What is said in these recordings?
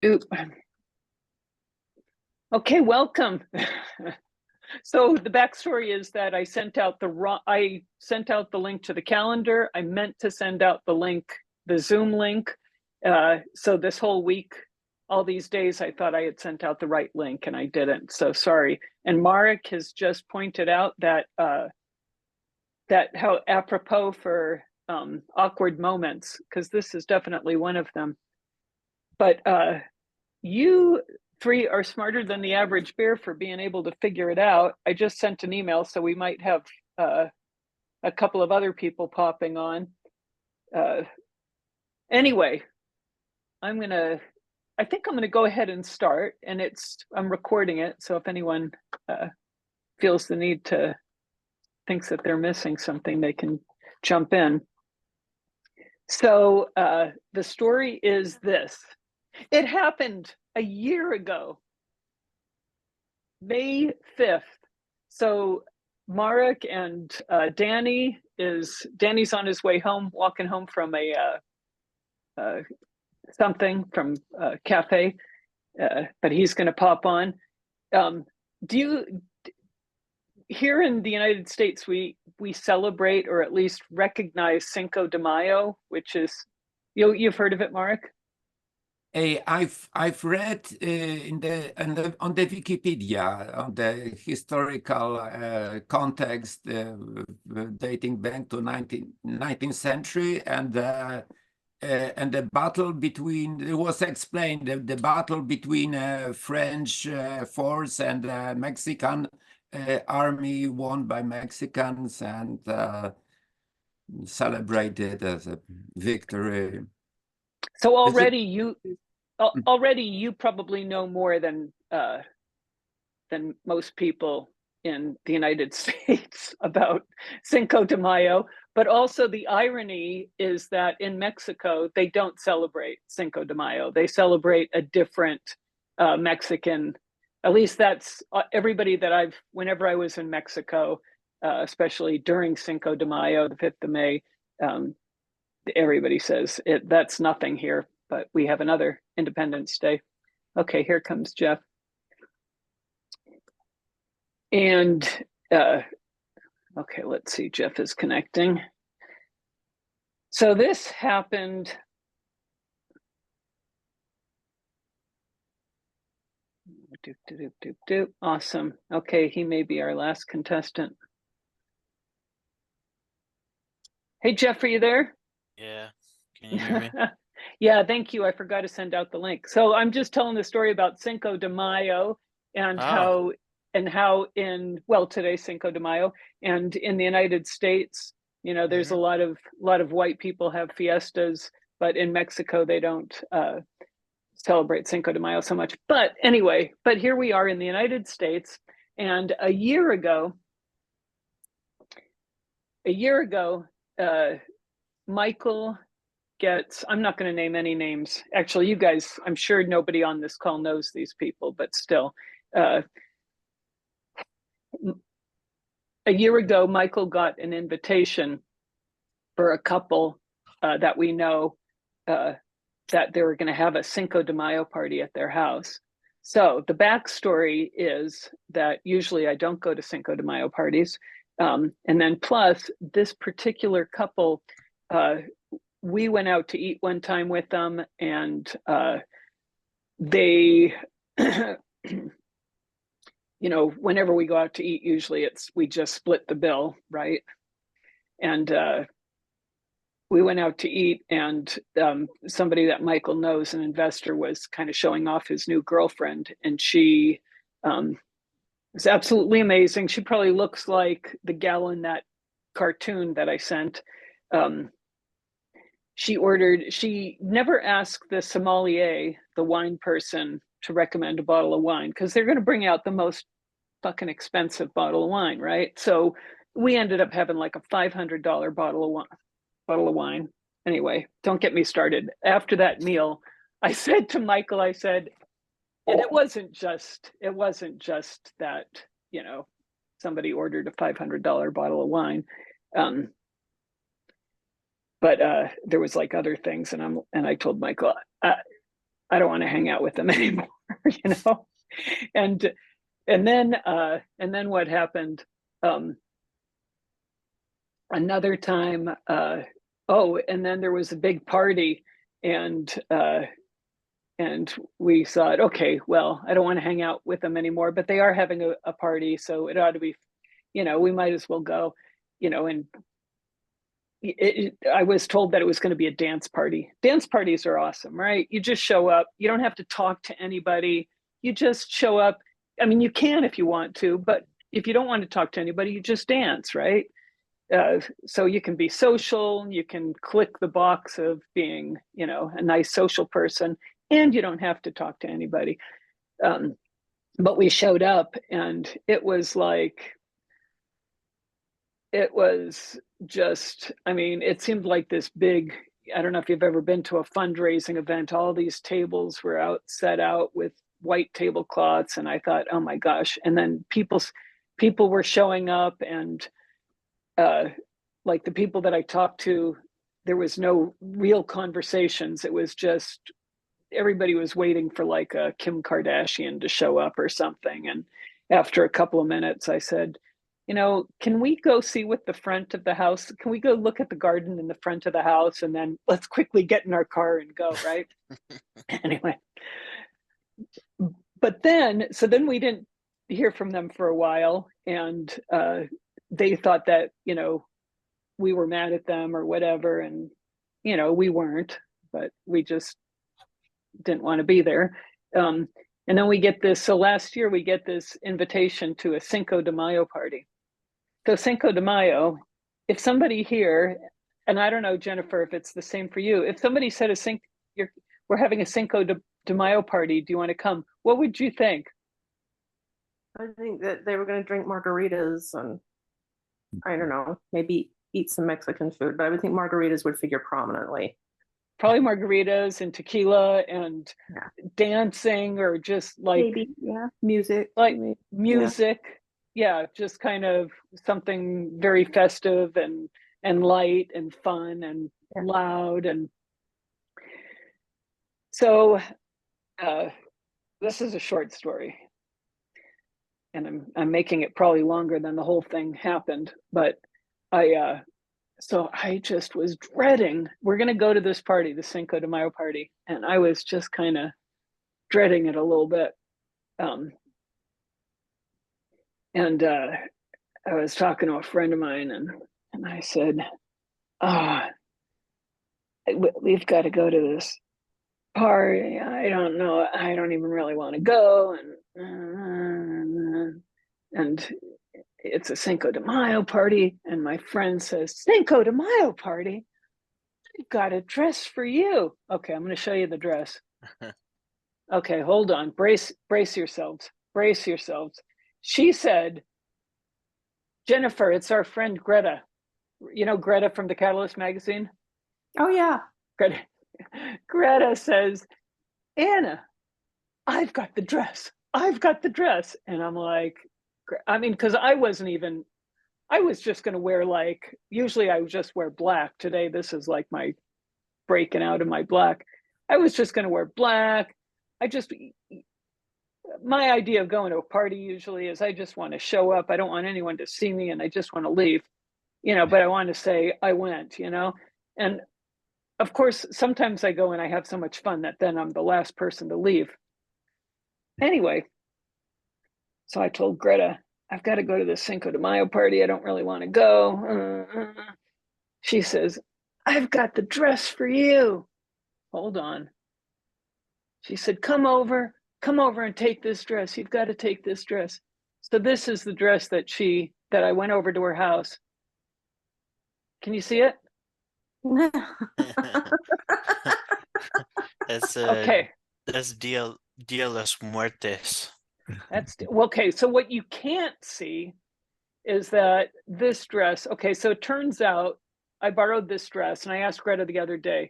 Oop. Okay, welcome. So the backstory is that I sent out the link to the calendar. I meant to send out the Zoom link. So this whole week, all these days, I thought I had sent out the right link and I didn't. So sorry. And Marek has just pointed out that how apropos for awkward moments, because this is definitely one of them. But you three are smarter than the average bear for being able to figure it out. I just sent an email, so we might have a couple of other people popping on. Anyway, I think I'm gonna go ahead and start, and I'm recording it, so if anyone feels the need thinks that they're missing something, they can jump in. So the story is this. It happened a year ago, May 5th. So Marek and Danny's on his way home, walking home from something from a cafe, but he's going to pop on. Here in the United States, we celebrate or at least recognize Cinco de Mayo, which is, you've heard of it, Marek? I've read on the Wikipedia on the historical context dating back to 19th century, and the battle between, it was explained, the battle between French force and Mexican army won by Mexicans and celebrated as a victory. So already you probably know more than most people in the United States about Cinco de Mayo. But also the irony is that in Mexico, they don't celebrate Cinco de Mayo. They celebrate a different Mexican, at least that's everybody that whenever I was in Mexico, especially during Cinco de Mayo, the 5th of May, everybody says that's nothing here, but we have another Independence Day. Okay, here comes Jeff. And okay, let's see, Jeff is connecting. So this happened. Awesome. Okay, he may be our last contestant. Hey, Jeff, are you there? Yeah, can you hear me? Yeah, thank you. I forgot to send out the link. So I'm just telling the story about Cinco de Mayo and how today's Cinco de Mayo, and in the United States, there's a lot of white people have fiestas, but in Mexico they don't celebrate Cinco de Mayo so much. But anyway, here we are in the United States, and a year ago, Michael gets, I'm not going to name any names. Actually, you guys, I'm sure nobody on this call knows these people, but still. A year ago, Michael got an invitation for a couple that we know that they were going to have a Cinco de Mayo party at their house. So the backstory is that usually I don't go to Cinco de Mayo parties. And then plus, this particular couple, we went out to eat one time with them, and they, whenever we go out to eat, usually we just split the bill, right? And we went out to eat, and somebody that Michael knows, an investor, was kind of showing off his new girlfriend, and she was absolutely amazing. She probably looks like the gal in that cartoon that I sent. She never asked the sommelier, the wine person, to recommend a bottle of wine, because they're going to bring out the most fucking expensive bottle of wine, right? So we ended up having like a $500 bottle of wine. Anyway, don't get me started. After that meal, I said to Michael, and it wasn't just that, somebody ordered a $500 bottle of wine. But there was like other things, and I told Michael, I don't want to hang out with them anymore, you know? And then what happened? Another time, and then there was a big party, and we thought, okay, well, I don't want to hang out with them anymore, but they are having a party, so it ought to be, we might as well go, and I was told that it was going to be a dance party. Dance parties are awesome, right? You just show up. You don't have to talk to anybody. You just show up. I mean, you can if you want to, but if you don't want to talk to anybody, you just dance, right? So you can be social. You can click the box of being, a nice social person, and you don't have to talk to anybody. But we showed up, and it was just, I mean, it seemed like this big, I don't know if you've ever been to a fundraising event, all these tables were set out with white tablecloths, and I thought, oh my gosh. And then people were showing up, and like the people that I talked to, there was no real conversations. It was just, everybody was waiting for like a Kim Kardashian to show up or something. And after a couple of minutes, I said, can we go see what the front of the house, can we go look at the garden in the front of the house, and then let's quickly get in our car and go, right? Anyway, but then we didn't hear from them for a while, and they thought that, we were mad at them or whatever, and, we weren't, but we just didn't want to be there. And then we get this, so last year we get this invitation to a Cinco de Mayo party. So Cinco de Mayo, if somebody here, and I don't know, Jennifer, if it's the same for you, if somebody said we're having a Cinco de Mayo party, do you want to come? What would you think? I think that they were going to drink margaritas and, I don't know, maybe eat some Mexican food, but I would think margaritas would figure prominently. Probably margaritas and tequila and dancing, or just like maybe, music. Like music. Yeah, just kind of something very festive and light and fun and loud. And so this is a short story, and I'm making it probably longer than the whole thing happened, but so I just was dreading, we're going to go to this party, the Cinco de Mayo party, and I was just kind of dreading it a little bit. And I was talking to a friend of mine, and I said, we've got to go to this party. I don't know. I don't even really want to go. And it's a Cinco de Mayo party. And my friend says, Cinco de Mayo party? I've got a dress for you. Okay, I'm going to show you the dress. Okay, hold on. Brace yourselves. Brace yourselves. She said, Jennifer, it's our friend Greta. You know Greta from the Catalyst magazine? Oh, yeah. Greta says, Anna, I've got the dress. I've got the dress. And I'm like, I mean, because I was just going to wear, like, usually I would just wear black. Today, this is like my breaking out of my black. I was just going to wear black. My idea of going to a party usually is I just want to show up. I don't want anyone to see me, and I just want to leave, but I want to say I went, and of course, sometimes I go and I have so much fun that then I'm the last person to leave. Anyway, so I told Greta, I've got to go to the Cinco de Mayo party. I don't really want to go. She says, I've got the dress for you. Hold on. She said, come over and take this dress. You've got to take this dress. So this is the dress that I went over to her house. Can you see it? That's okay. That's Dia las Muertes. Okay. So what you can't see is that this dress. Okay, so it turns out I borrowed this dress, and I asked Greta the other day,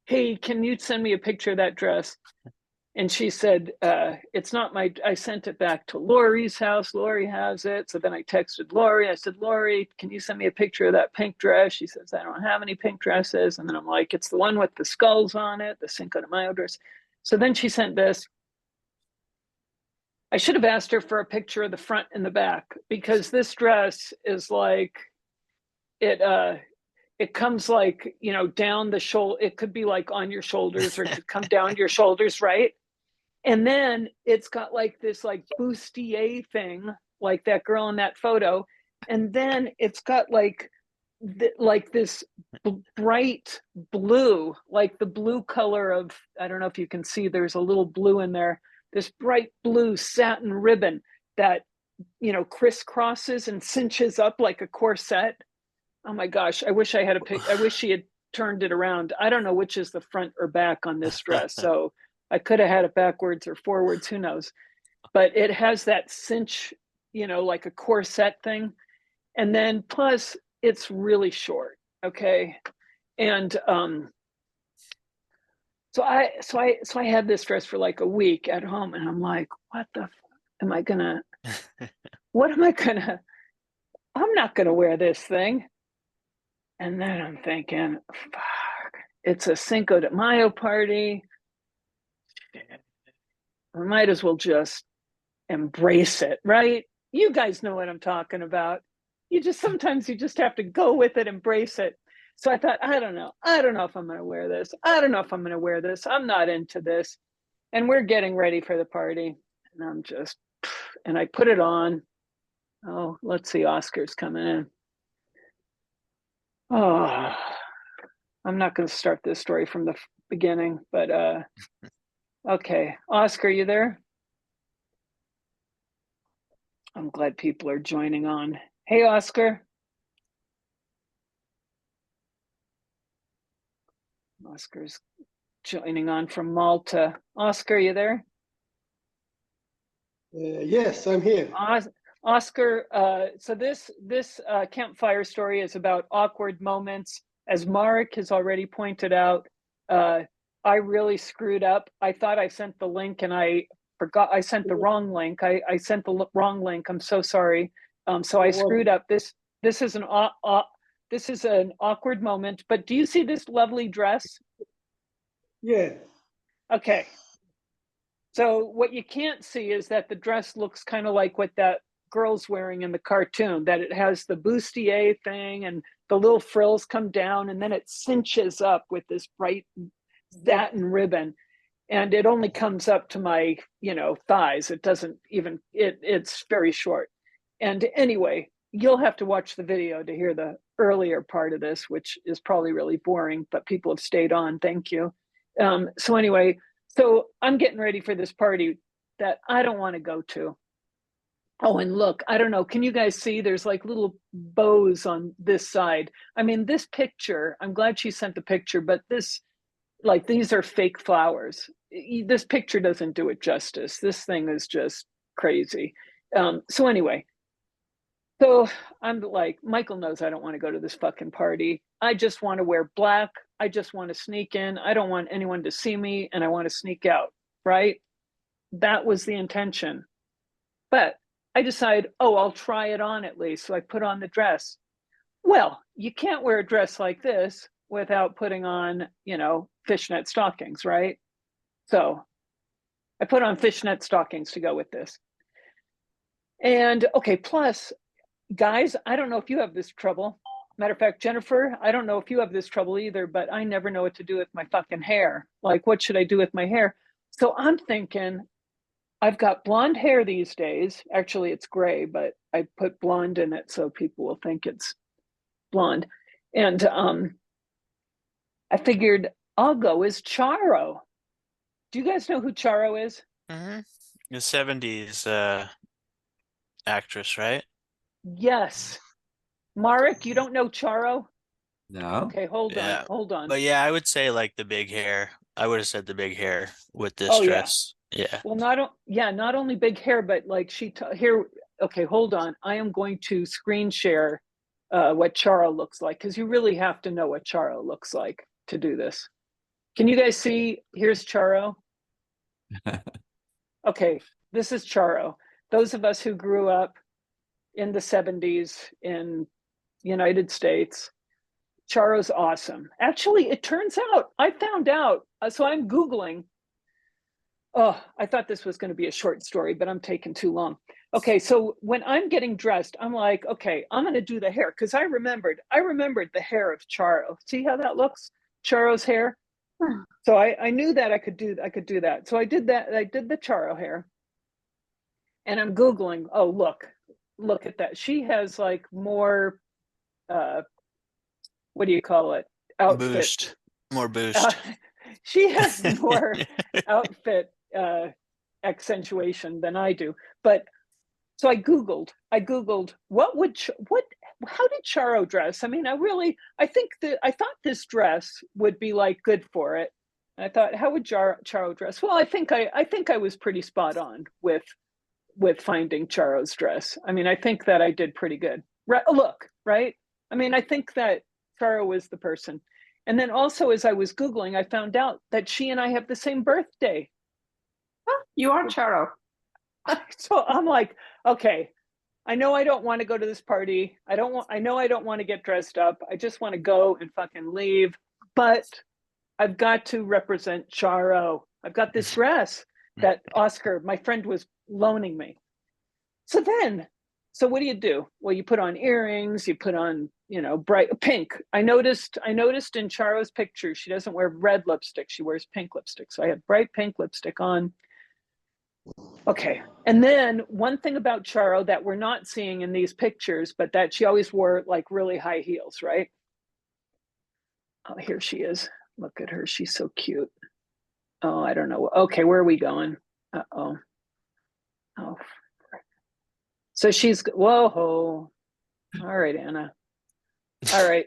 "Hey, can you send me a picture of that dress?" And she said, it's not I sent it back to Lori's house. Lori has it. So then I texted Lori. I said, Lori, can you send me a picture of that pink dress? She says, I don't have any pink dresses. And then I'm like, it's the one with the skulls on it, the Cinco de Mayo dress. So then she sent this. I should have asked her for a picture of the front and the back, because this dress is like, it comes like, you know, down the shoulder. It could be like on your shoulders, or it could come down your shoulders, right? And then it's got like this like bustier thing, like that girl in that photo. And then it's got like this bright blue, like the blue color of, I don't know if you can see, there's a little blue in there, this bright blue satin ribbon that, you know, crisscrosses and cinches up like a corset. Oh my gosh, I wish I had a pic. I wish she had turned it around. I don't know which is the front or back on this dress. So I could have had it backwards or forwards, who knows? But it has that cinch, you know, like a corset thing. And then plus it's really short, okay? And so I had this dress for like a week at home, and I'm like, what the am I gonna, what am I gonna, I'm not gonna wear this thing. And then I'm thinking, fuck, it's a Cinco de Mayo party. I might as well just embrace it, right? You guys know what I'm talking about. Sometimes you just have to go with it, embrace it. So I thought, I don't know if I'm going to wear this. I don't know if I'm going to wear this. I'm not into this. And we're getting ready for the party. And I put it on. Oh, let's see, Oscar's coming in. Oh, I'm not going to start this story from the beginning, but okay. Oscar, you there? I'm glad people are joining on. Hey, Oscar. Oscar's joining on from Malta. Oscar, you there? Yes, I'm here. Oscar, so this campfire story is about awkward moments. As Marek has already pointed out, I really screwed up. I thought I sent the link and I forgot. I sent the wrong link. I sent the wrong link. I'm so sorry. So I screwed up. This is an awkward moment. But do you see this lovely dress? Yeah. Okay. So what you can't see is that the dress looks kind of like what that girl's wearing in the cartoon, that it has the bustier thing and the little frills come down and then it cinches up with this bright satin ribbon. And it only comes up to my, you know, thighs. It doesn't even, it's very short. And anyway, you'll have to watch the video to hear the earlier part of this, which is probably really boring, but people have stayed on. Thank you. So anyway, so I'm getting ready for this party that I don't want to go to. Oh, and look, I don't know, can you guys see there's like little bows on this side? I mean, this picture, I'm glad she sent the picture, but this, like, these are fake flowers. This picture doesn't do it justice. This thing is just crazy. So anyway, so I'm like, Michael knows I don't want to go to this fucking party. I just want to wear black. I just want to sneak in. I don't want anyone to see me and I want to sneak out, right? That was the intention. But I decided, oh, I'll try it on at least. So I put on the dress. Well, you can't wear a dress like this without putting on, you know, fishnet stockings, right? So I put on fishnet stockings to go with this. And okay, plus, guys, I don't know if you have this trouble. Matter of fact, Jennifer, I don't know if you have this trouble either, but I never know what to do with my fucking hair. Like, what should I do with my hair? So I'm thinking, I've got blonde hair these days. Actually, it's gray, but I put blonde in it so people will think it's blonde. And I figured I'll go as Charo. Do you guys know who Charo is? Mm-hmm. The 70s actress, right? Yes. Marek, you don't know Charo? No. Okay, hold on. But yeah, I would say like the big hair. I would have said the big hair with this Oh, yeah. dress. Yeah. Well, not only big hair, but like here. Okay, hold on. I am going to screen share what Charo looks like, because you really have to know what Charo looks like to do this. Can you guys see? Here's Charo. Okay, this is Charo. Those of us who grew up in the 70s in United States, Charo's awesome. Actually, it turns out, I found out, so I'm Googling, Oh, I thought this was going to be a short story, but I'm taking too long. Okay, so when I'm getting dressed, I'm like, okay, I'm going to do the hair because I remembered the hair of Charo. See how that looks? Charo's hair. So I knew that I could do that. So I did that. I did the Charo hair, and I'm Googling. Oh, look at that. She has like more. What do you call it? Outfit. Boost. More boost. She has more outfit accentuation than I do. But so I Googled how did Charo dress? I mean, I thought this dress would be like good for it. And I thought, how would Charo dress? Well, I think I was pretty spot on with finding Charo's dress. I mean, I think that I did pretty good. Look, right? I mean, I think that Charo was the person. And then also, as I was Googling, I found out that she and I have the same birthday. You are Charo. So I'm like, okay, I know I don't want to go to this party. I know I don't want to get dressed up. I just want to go and fucking leave. But I've got to represent Charo. I've got this dress that Oscar, my friend, was loaning me. So what do? Well, you put on earrings, you put on, bright pink. I noticed in Charo's picture, she doesn't wear red lipstick. She wears pink lipstick. So I had bright pink lipstick on. Okay. And then one thing about Charo that we're not seeing in these pictures, but that she always wore like really high heels, right? Oh, here she is. Look at her. She's so cute. Oh, I don't know. Okay, where are we going? Uh-oh. Oh. So she's, whoa. All right, Anna. All right.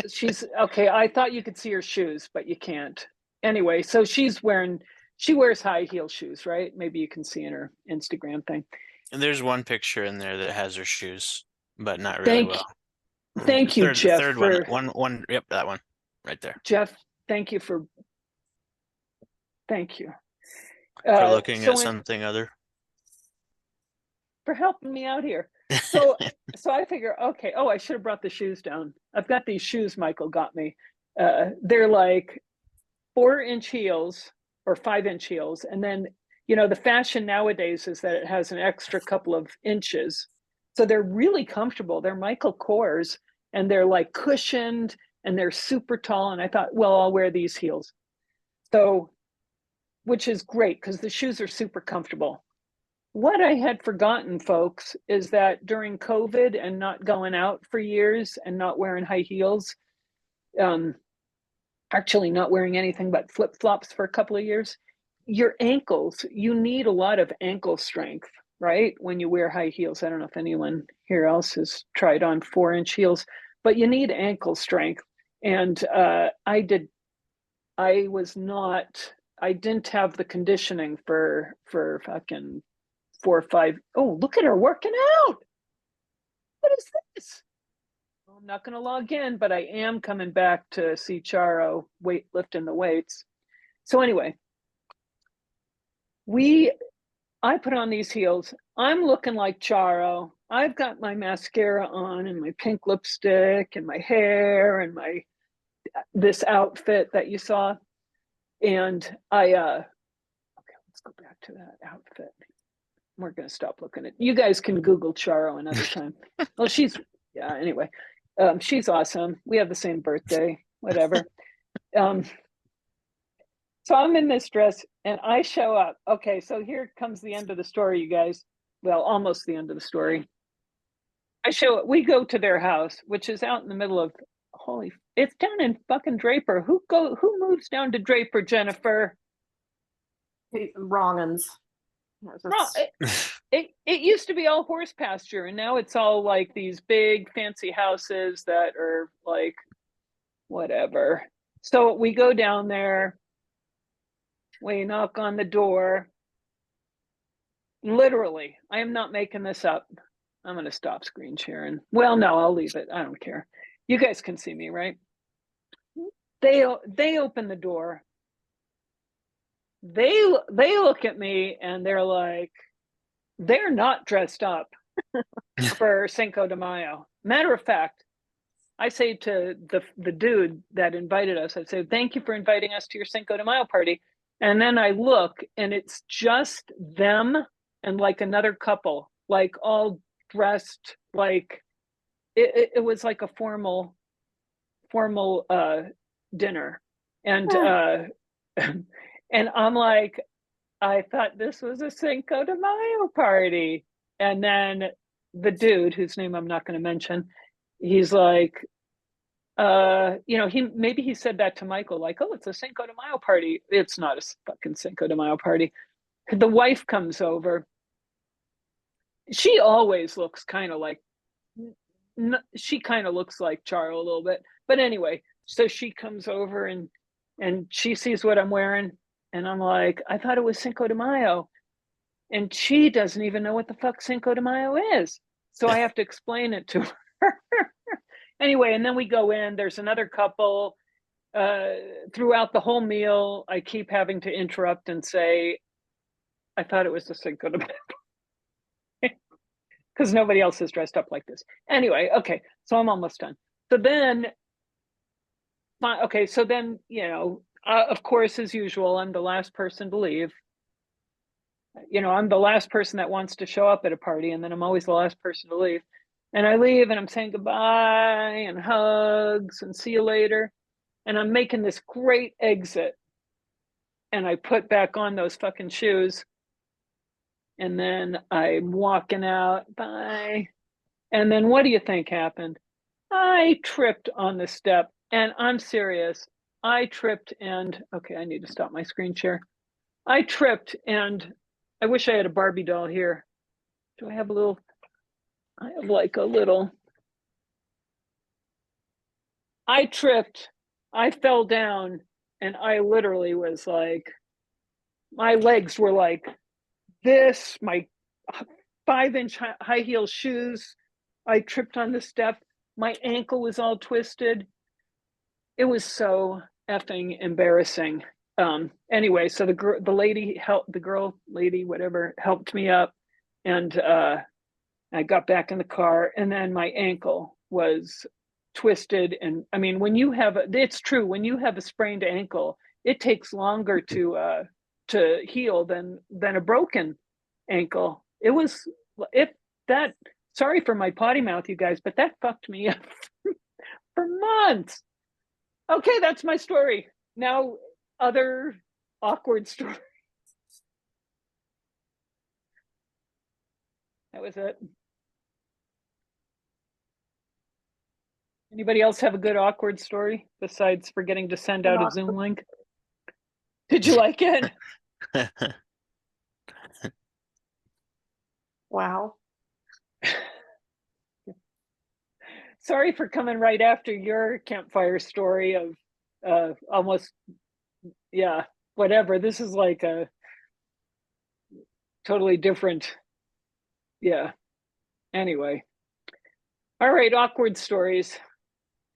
She's, okay, I thought you could see her shoes, but you can't. Anyway, so she wears high heel shoes, right? Maybe you can see in her Instagram thing. And there's one picture in there that has her shoes, but not really well. Thank you, Jeff. Third one. Yep, that one right there. Jeff, thank you for looking at something other. For helping me out here. So I figure, okay, I should have brought the shoes down. I've got these shoes Michael got me. They're like 4-inch heels or 5-inch heels. And then, the fashion nowadays is that it has an extra couple of inches. So they're really comfortable. They're Michael Kors and they're like cushioned and they're super tall. And I thought, well, I'll wear these heels. So, which is great because the shoes are super comfortable. What I had forgotten, folks, is that during COVID and not going out for years and not wearing high heels, actually not wearing anything but flip-flops for a couple of years, your ankles, you need a lot of ankle strength, right? When you wear high heels. I don't know if anyone here else has tried on 4-inch heels, but you need ankle strength. And I didn't have the conditioning for fucking 4 or 5. Oh, look at her working out. What is this? Well, I'm not going to log in, but I am coming back to see Charo lifting the weights. So anyway, I put on these heels. I'm looking like Charo. I've got my mascara on and my pink lipstick and my hair and this outfit that you saw. And okay, let's go back to that outfit. We're going to stop looking at, you guys can Google Charo another time. Well, anyway, she's awesome. We have the same birthday, whatever. So I'm in this dress and I show up. Okay, so here comes the end of the story, you guys. Well, almost the end of the story. We go to their house, which is out in the middle of, it's down in fucking Draper. Who moves down to Draper, Jennifer? Wrong'uns. It used to be all horse pasture and now it's all like these big fancy houses that are like whatever. So we go down there, we knock on the door. Literally, I am not making this up. I'm going to stop screen sharing. Well, no, I'll leave it. I don't care. You guys can see me, right? They open the door. They look at me and they're like, they're not dressed up for Cinco de Mayo. Matter of fact, I say to the dude that invited us, I say, thank you for inviting us to your Cinco de Mayo party. And then I look and it's just them and like another couple, like all dressed like it was like a formal dinner. And and I'm like, I thought this was a Cinco de Mayo party. And then the dude, whose name I'm not going to mention, he's like, he said that to Michael, like, oh, it's a Cinco de Mayo party. It's not a fucking Cinco de Mayo party. The wife comes over. She always looks kind of like, she kind of looks like Charo a little bit. But anyway, so she comes over and she sees what I'm wearing. And I'm like, I thought it was Cinco de Mayo. And she doesn't even know what the fuck Cinco de Mayo is. So I have to explain it to her. Anyway, and then we go in, there's another couple. Throughout the whole meal, I keep having to interrupt and say, I thought it was the Cinco de Mayo. Because nobody else is dressed up like this. Anyway, okay, so I'm almost done. So then, of course, as usual, I'm the last person to leave. I'm the last person that wants to show up at a party, and then I'm always the last person to leave. And I leave and I'm saying goodbye and hugs and see you later. And I'm making this great exit. And I put back on those fucking shoes. And then I'm walking out, bye. And then what do you think happened? I tripped on the step, and I'm serious. I tripped and, okay, I need to stop my screen share. I tripped and I wish I had a Barbie doll here. Do I have a little? I have like a little. I tripped, I fell down, and I literally was like, my legs were like this, my 5-inch high heel shoes. I tripped on the step. My ankle was all twisted. It was so effing embarrassing. Anyway, so the girl lady, whatever, helped me up, and I got back in the car, and then my ankle was twisted. And I mean, it's true, when you have a sprained ankle, it takes longer to heal than a broken ankle. Sorry for my potty mouth, you guys, but that fucked me up for months. Okay, that's my story. Now, other awkward stories. That was it. Anybody else have a good awkward story besides forgetting to send out a Zoom link? Did you like it? Wow. Sorry for coming right after your campfire story of almost, yeah, whatever. This is like a totally different, yeah. Anyway. All right, awkward stories.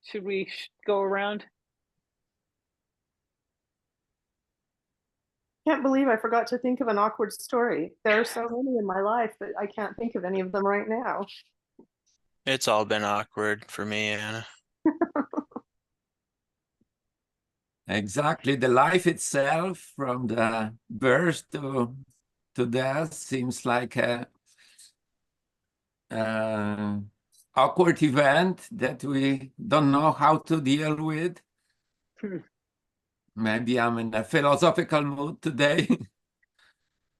Should we go around? Can't believe I forgot to think of an awkward story. There are so many in my life, but I can't think of any of them right now. It's all been awkward for me, Anna. Exactly. The life itself, from the birth to death, seems like a awkward event that we don't know how to deal with. Maybe I'm in a philosophical mood today.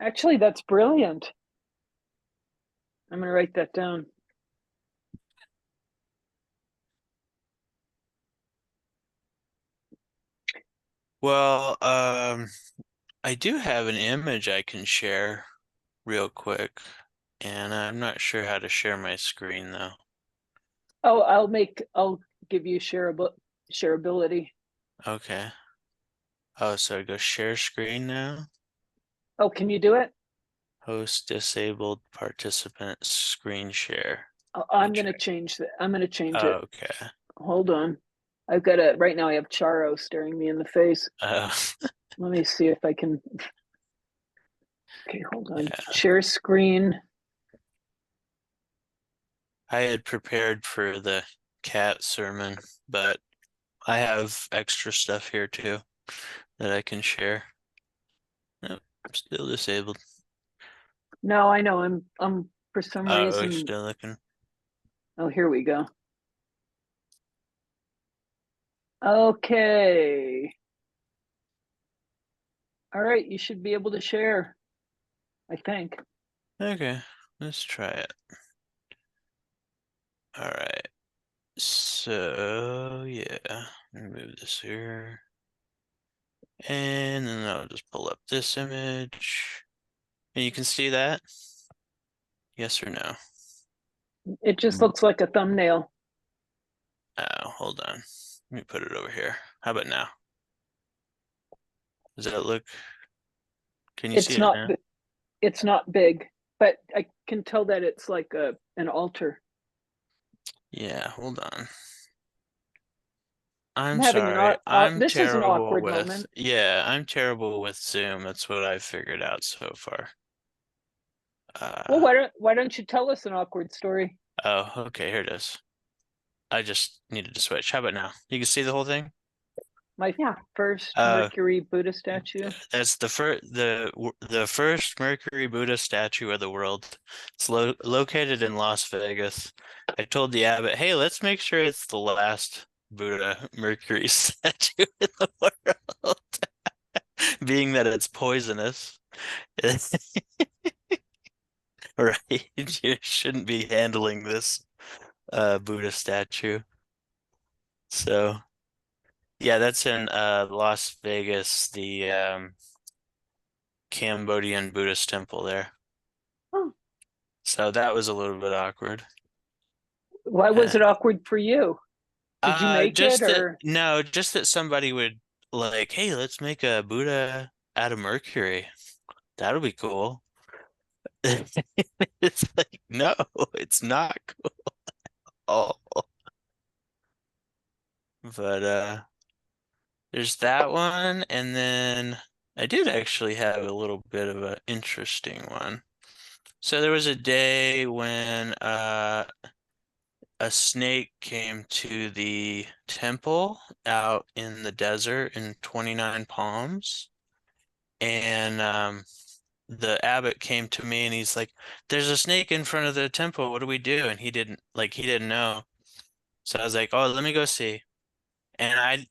Actually, that's brilliant. I'm going to write that down. Well, I do have an image I can share real quick, and I'm not sure how to share my screen though. Oh, I'll give you shareability. Okay. Oh, so go share screen now. Oh, can you do it? Host disabled participant screen share. Oh, I'm going to change that. I'm going to change it. Okay. Hold on. Right now I have Charo staring me in the face. Let me see if I can. Okay, hold on. Yeah. Share screen. I had prepared for the cat sermon, but I have extra stuff here too that I can share. I'm still disabled. No, I know, I'm for some Oh, reason, it's still looking. oh, here we go. Okay. All right, you should be able to share, I think. Okay, let's try it. All right. So yeah, remove this here. And then I'll just pull up this image. And you can see that? Yes or no? It just Mm. looks like a thumbnail. Oh, hold on. Let me put it over here. How about now? Does that look? Can you see It's it not, now? it's not big, but I can tell that it's like an altar. Yeah, hold on. I'm I'm having sorry. I'm this is an terrible awkward with, moment. yeah, I'm terrible with Zoom. That's what I've figured out so far. Well, why don't you tell us an awkward story? Oh, okay, here it is. I just needed to switch. How about now? You can see the whole thing? My Yeah. first Uh, Mercury Buddha statue. That's the first Mercury Buddha statue of the world. It's located in Las Vegas. I told the abbot, "Hey, let's make sure it's the last Buddha Mercury statue in the world, being that it's poisonous." Right? You shouldn't be handling this Buddha statue. So, yeah, that's in Las Vegas, the Cambodian Buddhist temple there. Oh. So that was a little bit awkward. Why was it awkward for you? Did you make it Just that or? no, just that somebody would like, hey, let's make a Buddha out of mercury. That'll be cool. It's like, no, it's not cool. But there's that one, and then I did actually have a little bit of an interesting one. So there was a day when a snake came to the temple out in the desert in 29 Palms. And the abbot came to me and he's like, "There's a snake in front of the temple. What do we do?" And he didn't know. So I was like, "Oh, let me go see." And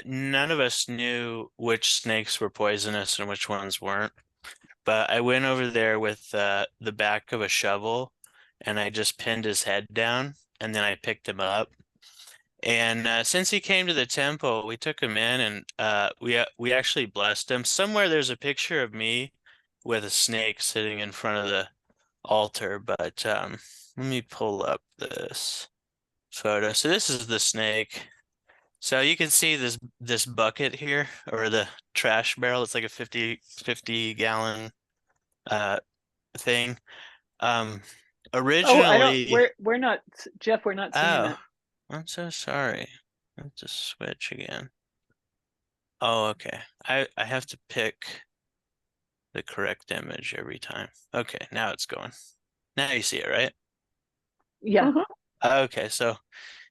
none of us knew which snakes were poisonous and which ones weren't. But I went over there with the back of a shovel and I just pinned his head down and then I picked him up. And since he came to the temple, we took him in and we actually blessed him. Somewhere there's a picture of me with a snake sitting in front of the altar, but let me pull up this photo. So this is the snake. So you can see this bucket here, or the trash barrel. It's like a 50 gallon thing. Um Oh, I don't. Originally, We're not, Jeff. We're not seeing oh, it. I'm so sorry. Let's just switch again. Oh, okay. I have to pick the correct image every time. Okay, now it's going. Now you see it, right? Yeah. Mhm. Okay, so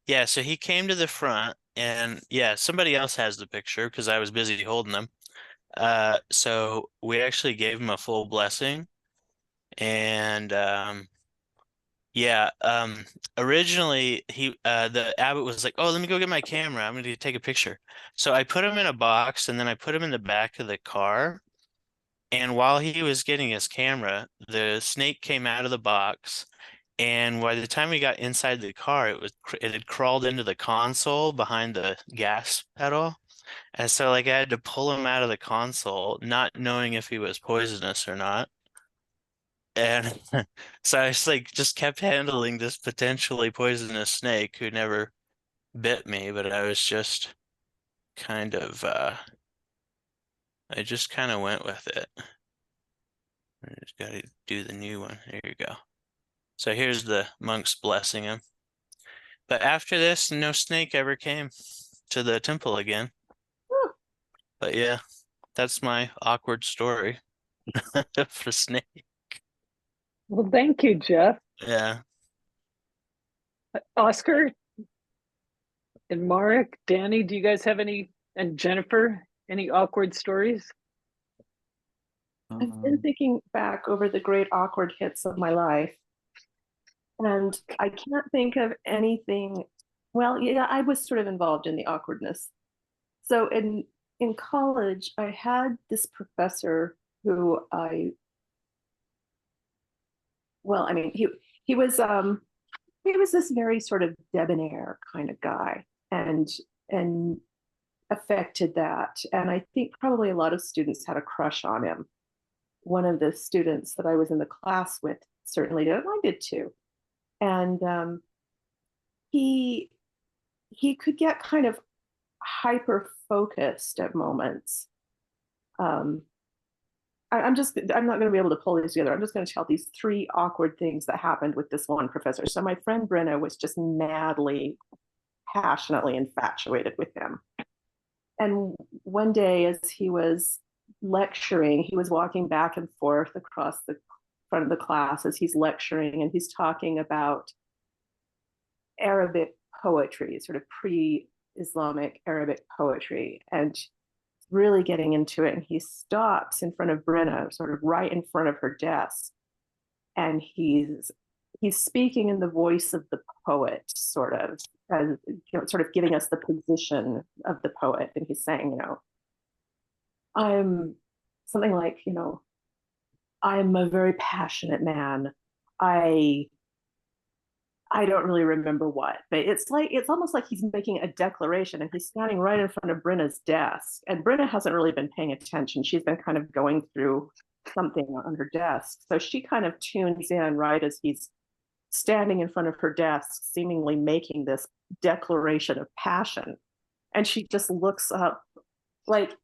yeah, so he came to the front and yeah, somebody else has the picture because I was busy holding them. So we actually gave him a full blessing and yeah, originally the abbot was like, "Oh, let me go get my camera. I'm going to take a picture." So I put him in a box and then I put him in the back of the car. And while he was getting his camera, the snake came out of the box. And by the time we got inside the car, it had crawled into the console behind the gas pedal. And so like I had to pull him out of the console, not knowing if he was poisonous or not. And so I just kept handling this potentially poisonous snake who never bit me, but I was just kind of I just kind of went with it. I just gotta do the new one. There you go. So here's the monks blessing him. But after this, no snake ever came to the temple again. Hmm. But yeah, that's my awkward story for snake. Well, thank you, Jeff. Yeah. Oscar and Marek, Danny, do you guys have any, and Jennifer, any awkward stories? I've been thinking back over the great awkward hits of my life, and I can't think of anything. Well, yeah, I was sort of involved in the awkwardness. So in college, I had this professor who I mean, he was this very sort of debonair kind of guy, and affected that. And I think probably a lot of students had a crush on him. One of the students that I was in the class with certainly did. I did too. And he could get kind of hyper focused at moments. I'm not going to be able to pull these together. I'm just going to tell these three awkward things that happened with this one professor. So my friend Brenna was just madly, passionately infatuated with him. And one day, as he was lecturing, he was walking back and forth across the front of the class as he's lecturing, and he's talking about Arabic poetry, sort of pre-Islamic Arabic poetry, and really getting into it. And he stops in front of Brenna, sort of right in front of her desk, and he's speaking in the voice of the poet, sort of, as sort of giving us the position of the poet. And he's saying, I'm something like, I'm a very passionate man. I don't really remember what, but it's almost like he's making a declaration, and he's standing right in front of Brenna's desk. And Brenna hasn't really been paying attention. She's been kind of going through something on her desk. So she kind of tunes in right as he's standing in front of her desk, seemingly making this declaration of passion. And she just looks up like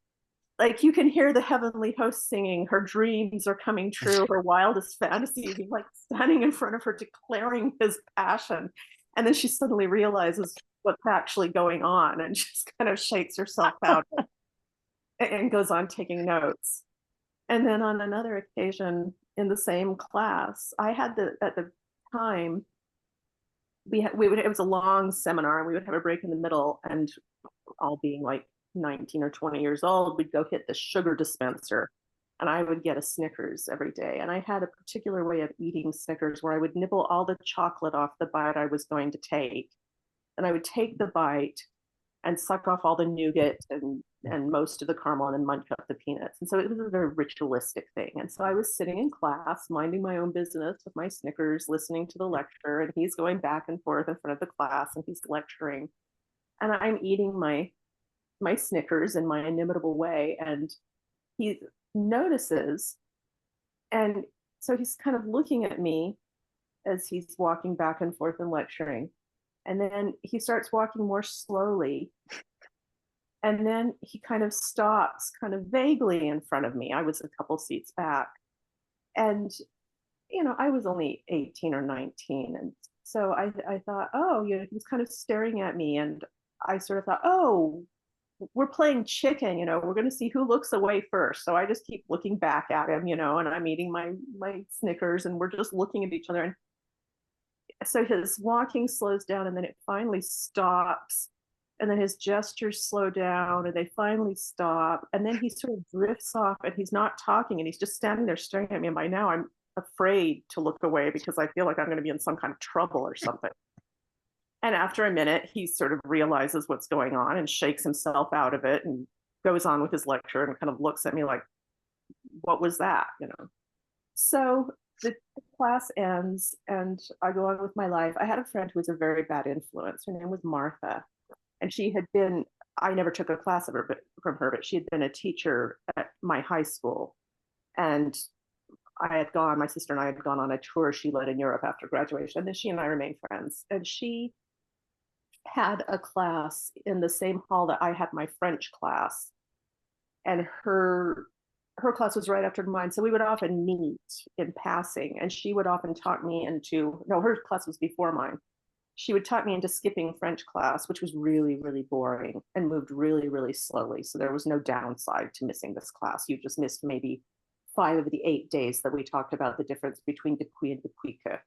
you can hear the heavenly host singing, her dreams are coming true, her wildest fantasies, like standing in front of her declaring his passion. And then she suddenly realizes what's actually going on, and just kind of shakes herself out and goes on taking notes. And then on another occasion in the same class, I had at the time, it was a long seminar, and we would have a break in the middle, and all being like 19 or 20 years old, we'd go hit the sugar dispenser, and I would get a Snickers every day. And I had a particular way of eating Snickers where I would nibble all the chocolate off the bite I was going to take. And I would take the bite and suck off all the nougat and most of the caramel, and then munch up the peanuts. And so it was a very ritualistic thing. And so I was sitting in class, minding my own business with my Snickers, listening to the lecture, and he's going back and forth in front of the class, and he's lecturing. And I'm eating my Snickers in my inimitable way, and he notices, and so he's kind of looking at me as he's walking back and forth and lecturing, and then he starts walking more slowly, and then he kind of stops kind of vaguely in front of me. I was a couple seats back, and I was only 18 or 19, and so I thought, oh, he was kind of staring at me, and I sort of thought, oh, we're playing chicken, we're going to see who looks away first. So I just keep looking back at him, and I'm eating my Snickers, and we're just looking at each other. And so his walking slows down, and then it finally stops. And then his gestures slow down, and they finally stop. And then he sort of drifts off, and he's not talking, and he's just standing there staring at me. And by now I'm afraid to look away because I feel like I'm going to be in some kind of trouble or something. And after a minute, he sort of realizes what's going on and shakes himself out of it and goes on with his lecture and kind of looks at me like, what was that? So the class ends and I go on with my life. I had a friend who was a very bad influence. Her name was Martha. And she had been, I never took a class from her, but she had been a teacher at my high school. And my sister and I had gone on a tour she led in Europe after graduation. And then she and I remained friends. And she had a class in the same hall that I had my French class, and her class was right after mine, so we would often meet in passing, and she would often talk me into, no, her class was before mine. She would talk me into skipping French class, which was really, really boring and moved really, really slowly. So there was no downside to missing this class. You just missed maybe 5 of the 8 days that we talked about the difference between depuis and depuis que.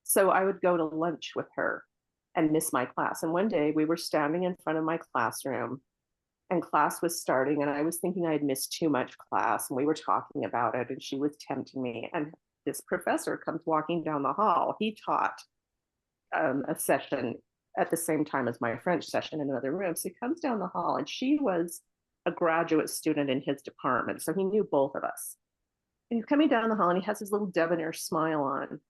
So I would go to lunch with her and miss my class. And one day we were standing in front of my classroom, and class was starting, and I was thinking I had missed too much class, and we were talking about it, and she was tempting me. And this professor comes walking down the hall. He taught a session at the same time as my French session in another room. So he comes down the hall, and she was a graduate student in his department, so he knew both of us. And he's coming down the hall, and he has his little debonair smile on,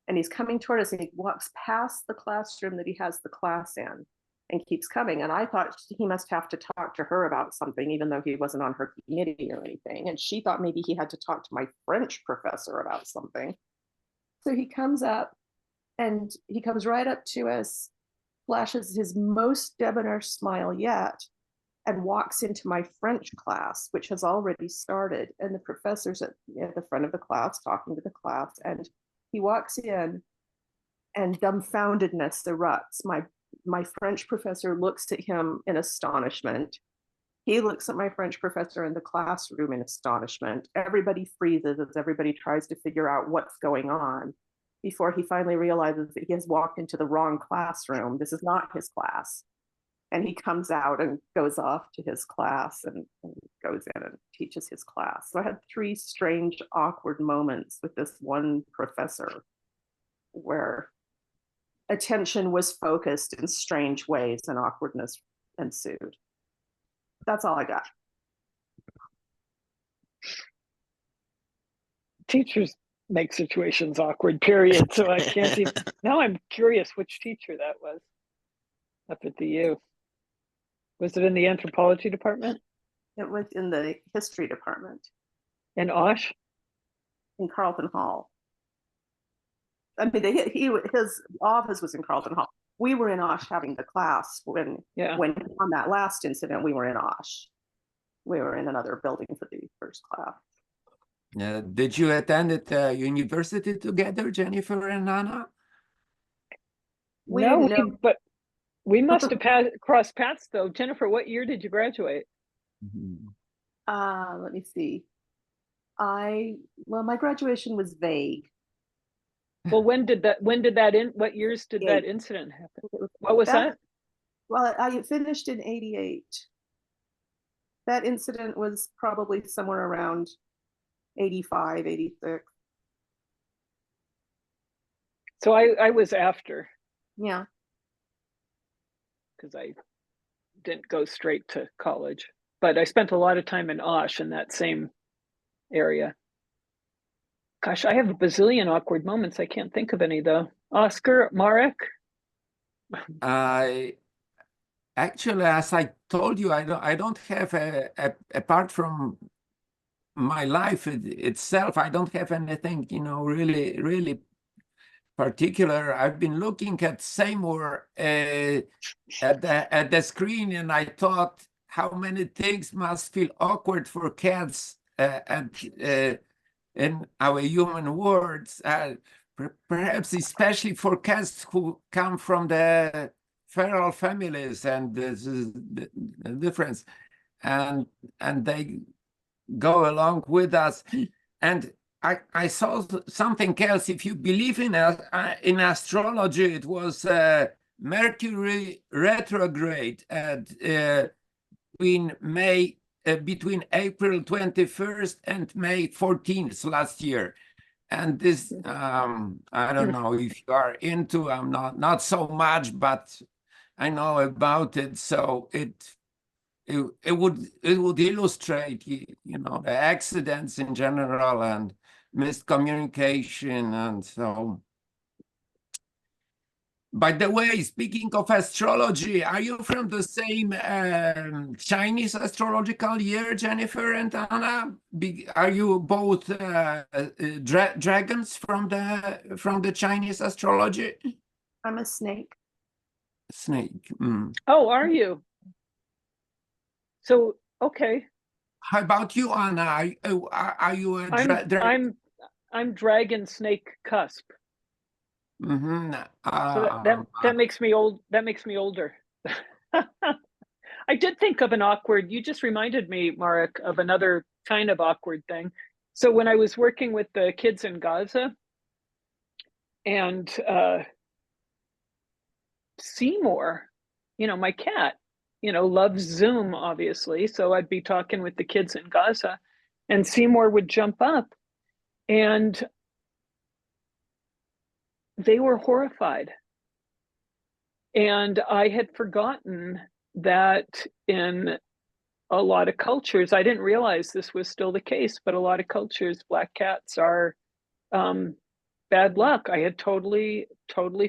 and he's coming toward us, and he walks past the classroom that he has the class in and keeps coming. And I thought he must have to talk to her about something, even though he wasn't on her committee or anything. And she thought maybe he had to talk to my French professor about something. So he comes up, and he comes right up to us, flashes his most debonair smile yet, and walks into my French class, which has already started. And the professor's at the front of the class talking to the class. And he walks in, and dumbfoundedness erupts. My French professor looks at him in astonishment. He looks at my French professor in the classroom in astonishment. Everybody freezes as everybody tries to figure out what's going on before he finally realizes that he has walked into the wrong classroom. This is not his class. And he comes out and goes off to his class and goes in and teaches his class. So I had 3 strange, awkward moments with this one professor where attention was focused in strange ways and awkwardness ensued. That's all I got. Teachers make situations awkward, period. So I can't even, now I'm curious which teacher that was up at the U. Was it in the anthropology department? It was in the history department In Osh? in Carlton Hall. I mean, his office was in Carlton Hall. We were in Osh having the class when on that last incident, we were in Osh. We were in another building for the first class. Did you attend at university together, Jennifer and Anna? But we must have crossed paths though. Jennifer, what year did you graduate? Let me see. My graduation was vague. Well, what years did that incident happen? What was that? Well, I finished in 88. That incident was probably somewhere around 85, 86. So I was after. Yeah. Because I didn't go straight to college, but I spent a lot of time in Osh in that same area. Gosh, I have a bazillion awkward moments. I can't think of any though. Oscar, Marek? Actually, as I told you, I don't have apart from my life itself, I don't have anything, really particular. I've been looking at Seymour at the screen, and I thought how many things must feel awkward for cats in our human worlds, perhaps especially for cats who come from the feral families, and this is the difference, and they go along with us. And I saw something else. If you believe in astrology, it was Mercury retrograde between April 21st and May 14th last year. And this, I don't know if you are into. I'm not so much, but I know about it. So it would illustrate, the accidents in general and miscommunication. And so, by the way, speaking of astrology, are you from the same Chinese astrological year, Jennifer and Anna? Are you both dragons from the Chinese astrology? I'm a snake. Snake. Oh, are you? So, okay. How about you, Anna? Are you a dragon? I'm dragon snake cusp. Mm-hmm. So that makes me old. That makes me older. I did think of an awkward. You just reminded me, Marek, of another kind of awkward thing. So when I was working with the kids in Gaza, and Seymour, my cat, loves Zoom, obviously. So I'd be talking with the kids in Gaza, and Seymour would jump up, and they were horrified. And I had forgotten that in a lot of cultures, I didn't realize this was still the case, but a lot of cultures, black cats are bad luck. I had totally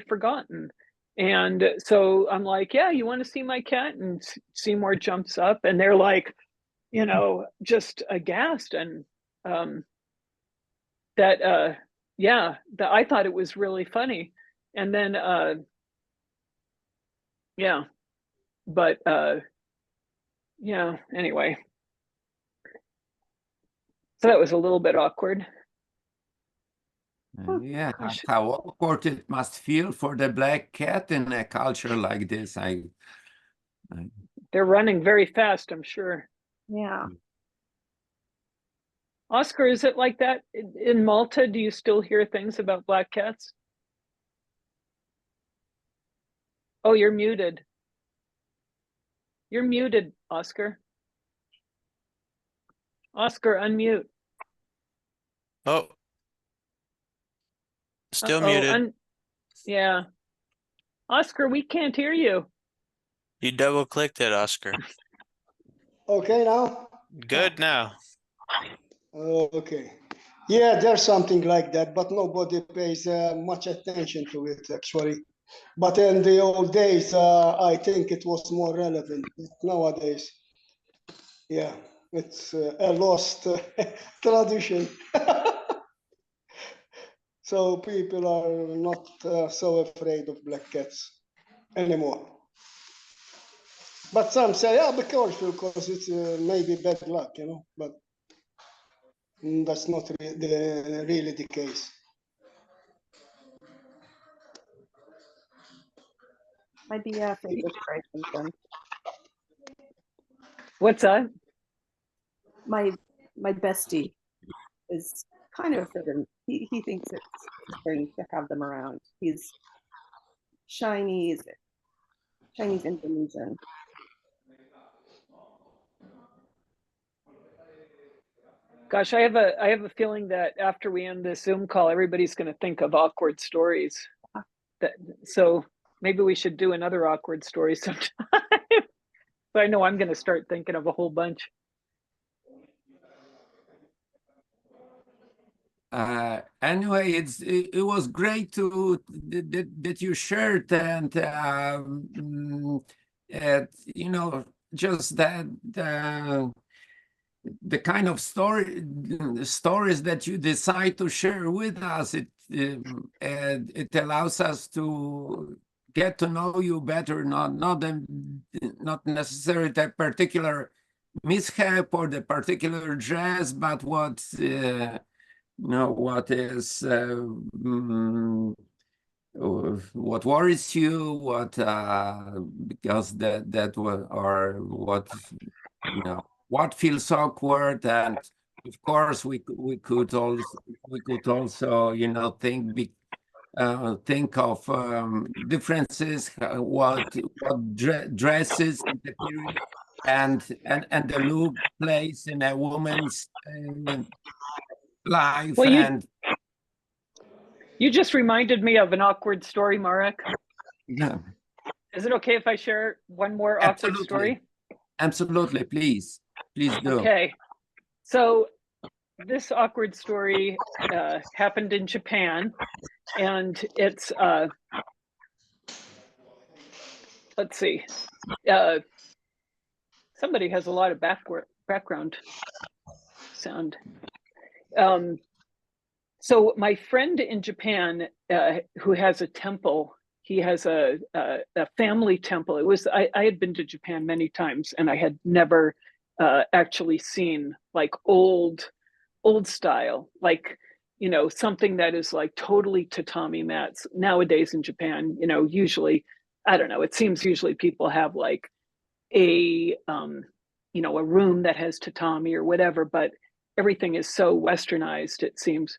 forgotten. And so I'm like, yeah, you want to see my cat? And Seymour jumps up, and they're like, just aghast. And I thought it was really funny. And then, anyway. So that was a little bit awkward. Yeah, how awkward it must feel for the black cat in a culture like this. They're running very fast, I'm sure. Yeah. Oscar, is it like that in Malta? Do you still hear things about black cats? Oh, you're muted. You're muted, Oscar. Oscar, unmute. Oh, still muted. Yeah. Oscar, we can't hear you. You double clicked it, Oscar. Okay now? Good now. Okay. Yeah, there's something like that, but nobody pays much attention to it actually. But in the old days, I think it was more relevant. Nowadays, yeah, it's a lost tradition. So people are not so afraid of black cats anymore. But some say, be careful because it's maybe bad luck, but that's not really the case. My BF is then. What's that? My bestie is kind of forbidden. He thinks it's strange to have them around. He's Chinese Indonesian. Gosh, I have a feeling that after we end this Zoom call, everybody's going to think of awkward stories. So maybe we should do another awkward story sometime. But I know I'm going to start thinking of a whole bunch. Anyway, it was great that you shared, and just that the kind of stories that you decide to share with us. It allows us to get to know you better, not necessarily that particular mishap or the particular dress, but what is what worries you, because what feels awkward. And of course we could also think of differences, what dresses in the period and the look plays in a woman's life. Well, you just reminded me of an awkward story, Marek. Yeah. Is it okay if I share one more awkward story? Absolutely, please do. Okay, so this awkward story happened in Japan, and it's let's see, somebody has a lot of background sound. So my friend in Japan, who has a temple, he has a family temple. I had been to Japan many times, and I had never actually seen like old style, like, something that is like totally tatami mats. Nowadays in Japan, usually, I don't know, it seems usually people have like a room that has tatami or whatever, but everything is so westernized, it seems.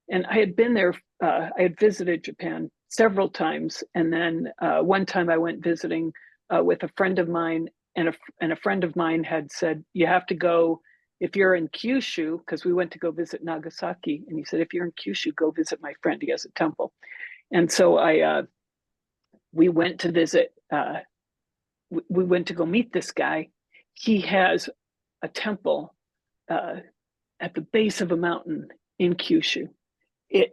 And I had been there, I had visited Japan several times. And then one time I went visiting with a friend of mine, a friend of mine had said, you have to go, if you're in Kyushu, because we went to go visit Nagasaki, and he said, if you're in Kyushu, go visit my friend, he has a temple. And so we went to visit, we went to go meet this guy. He has a temple at the base of a mountain in Kyushu.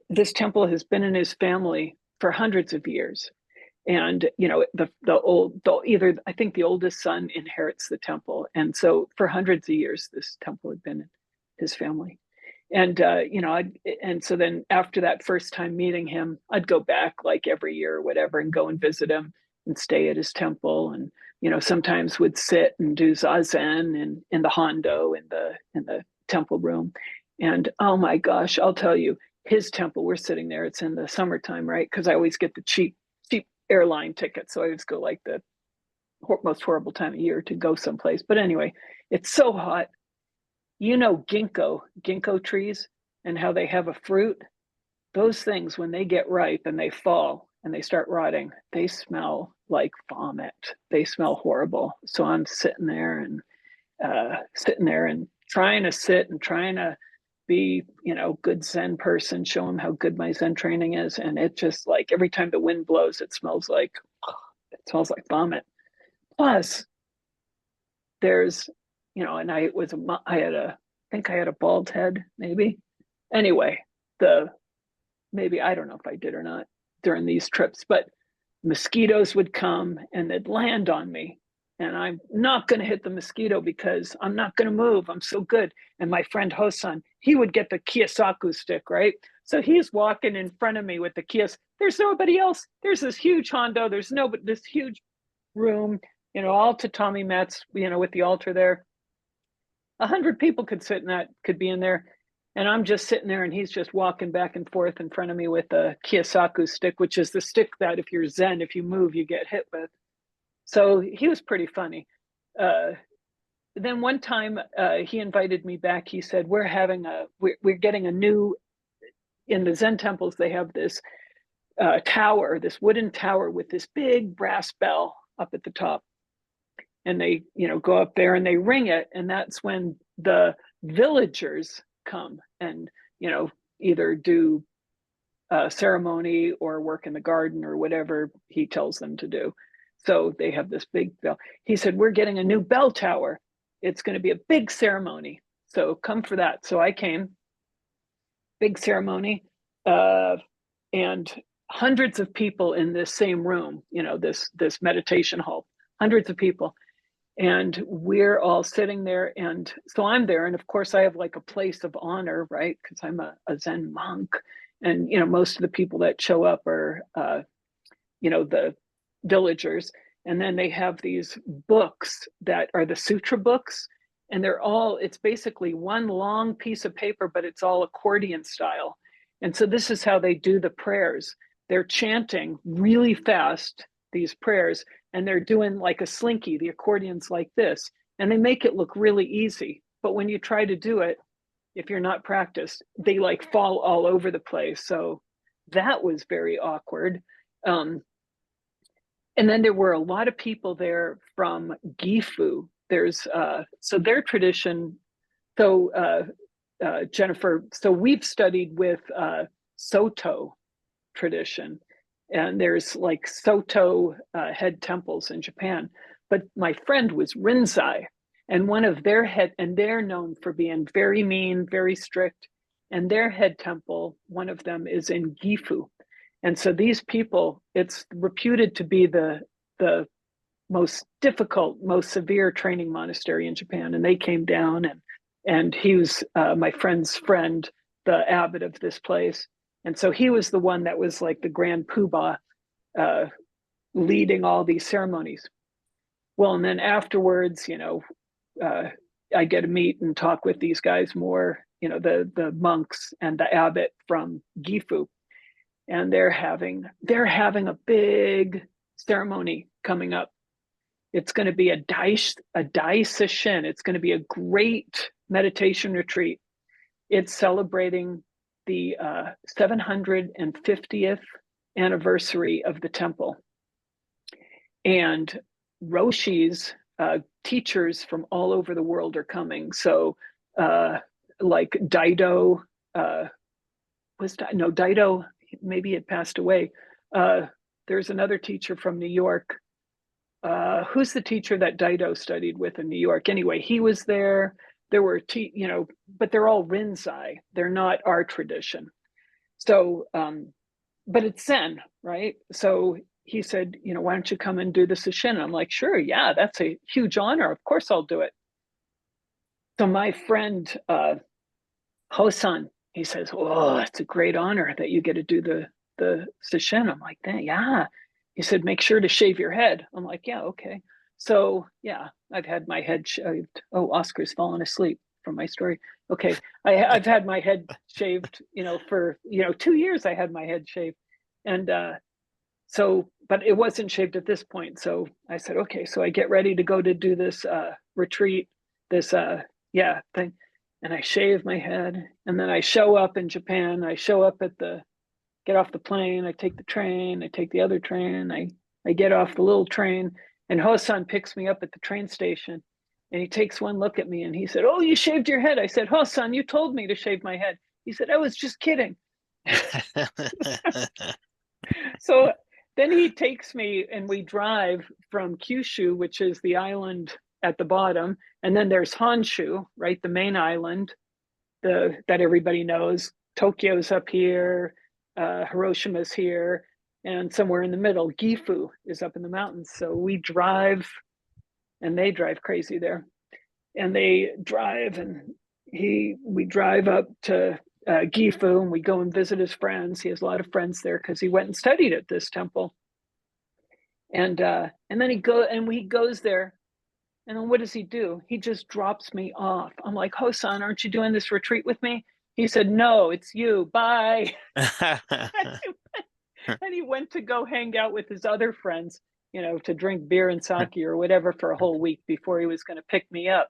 This temple has been in his family for hundreds of years. And, you know, I think the oldest son inherits the temple. And so for hundreds of years, this temple had been in his family. And, you know, and so then after that first time meeting him, I'd go back like every year or whatever and go and visit him and stay at his temple. And, you know, sometimes would sit and do zazen in the hondo in the temple room. And oh my gosh, I'll tell you, his temple, we're sitting there, it's in the summertime, right? Because I always get the cheap airline tickets. So I always go like the most horrible time of year to go someplace. But anyway, it's so hot. You know, ginkgo trees and how they have a fruit. Those things, when they get ripe and they fall and they start rotting, they smell like vomit. They smell horrible. So I'm sitting there and trying to sit and trying to be, you know, good Zen person, show him how good my Zen training is. And it just like every time the wind blows, it smells like vomit. Plus there's, you know, and I think I had a bald head, maybe. Anyway, maybe, I don't know if I did or not during these trips, but mosquitoes would come and they'd land on me. And I'm not going to hit the mosquito because I'm not going to move. I'm so good. And my friend Hosan, he would get the Kiyosaku stick, right? So he's walking in front of me with the Kiyos. There's nobody else. There's this huge hondo. There's this huge room, you know, all tatami mats, you know, with the altar there. 100 people could be in there. And I'm just sitting there and he's just walking back and forth in front of me with a Kiyosaku stick, which is the stick that if you're Zen, if you move, you get hit with. So he was pretty funny. Then one time he invited me back. He said, we're getting a new, in the Zen temples, they have this tower, this wooden tower with this big brass bell up at the top. And they, you know, go up there and they ring it. And that's when the villagers come and, you know, either do a ceremony or work in the garden or whatever he tells them to do. So they have this big bell. He said, we're getting a new bell tower. It's going to be a big ceremony. So come for that. So I came, big ceremony, and hundreds of people in this same room, you know, this meditation hall, hundreds of people. And we're all sitting there. And so I'm there. And of course I have like a place of honor, right? Because I'm a Zen monk. And, you know, most of the people that show up are, you know, the villagers. And then they have these books that are the sutra books. And it's basically one long piece of paper, but it's all accordion style. And so this is how they do the prayers. They're chanting really fast, these prayers, and they're doing like a slinky, the accordion's like this, and they make it look really easy. But when you try to do it, if you're not practiced, they like fall all over the place. So that was very awkward. And then there were a lot of people there from Gifu. There's, so their tradition, so Jennifer, so we've studied with Soto tradition, and there's like Soto head temples in Japan. But my friend was Rinzai, and one of their and they're known for being very mean, very strict. And their head temple, one of them is in Gifu. And so these people, it's reputed to be the most difficult, most severe training monastery in Japan. And they came down, and he was my friend's friend, the abbot of this place. And so he was the one that was like the grand poobah, leading all these ceremonies. Well, and then afterwards, you know, I get to meet and talk with these guys more, you know, the monks and the abbot from Gifu. And they're having a big ceremony coming up. It's going to be a Daiseshin. It's going to be a great meditation retreat. It's celebrating the 750th anniversary of the temple. And Roshis teachers from all over the world are coming. So like Dido, Dido, maybe had passed away. There's another teacher from New York. Who's the teacher that Dido studied with in New York? Anyway, he was there. There were, but they're all Rinzai. They're not our tradition. So, but it's Zen, right? So he said, why don't you come and do the Sesshin? I'm like, sure, yeah, that's a huge honor. Of course I'll do it. So my friend, Hosan, he says, oh, it's a great honor that you get to do the Sesshin. I'm like, yeah. He said, make sure to shave your head. I'm like, yeah, okay. So yeah, I've had my head shaved. Oh, Oscar's fallen asleep from my story. Okay, I've had my head shaved, for 2 years. I had my head shaved, and so, but it wasn't shaved at this point. So I said, okay. So I get ready to go to do this retreat, this thing, and I shave my head, and then I show up in Japan. I show up get off the plane. I take the train. I take the other train. I get off the little train, and Hosan picks me up at the train station, and he takes one look at me, and he said, "Oh, you shaved your head." I said, "Hosan, you told me to shave my head." He said, "I was just kidding." So then he takes me, and we drive from Kyushu, which is the island at the bottom, and then there's Honshu, right, the main island, that everybody knows. Tokyo's up here, Hiroshima's here, and somewhere in the middle, Gifu is up in the mountains. So we drive, and they drive crazy there, and they drive, and we drive up to Gifu, and we go and visit his friends. He has a lot of friends there because he went and studied at this temple. And then he goes there, and then what does he do? He just drops me off. I'm like, Hosan, aren't you doing this retreat with me? He said, no, it's you. Bye. And he went to go hang out with his other friends, to drink beer and sake or whatever for a whole week before he was going to pick me up.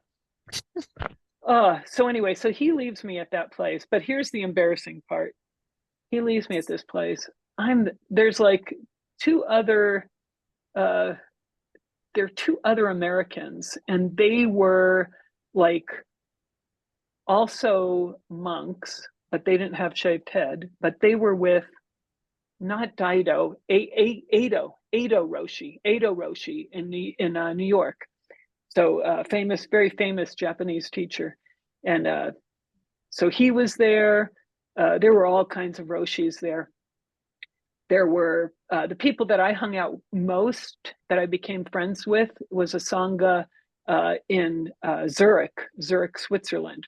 So anyway, so he leaves me at that place. But here's the embarrassing part. He leaves me at this place. There's like there are 2 other Americans, and they were like also monks, but they didn't have shaved head, but they were with not Dido, Eido Roshi in New York. So very famous Japanese teacher. And so he was there. There were all kinds of Roshis there. There were the people that I hung out most, that I became friends with, was a Sangha in Zurich, Switzerland.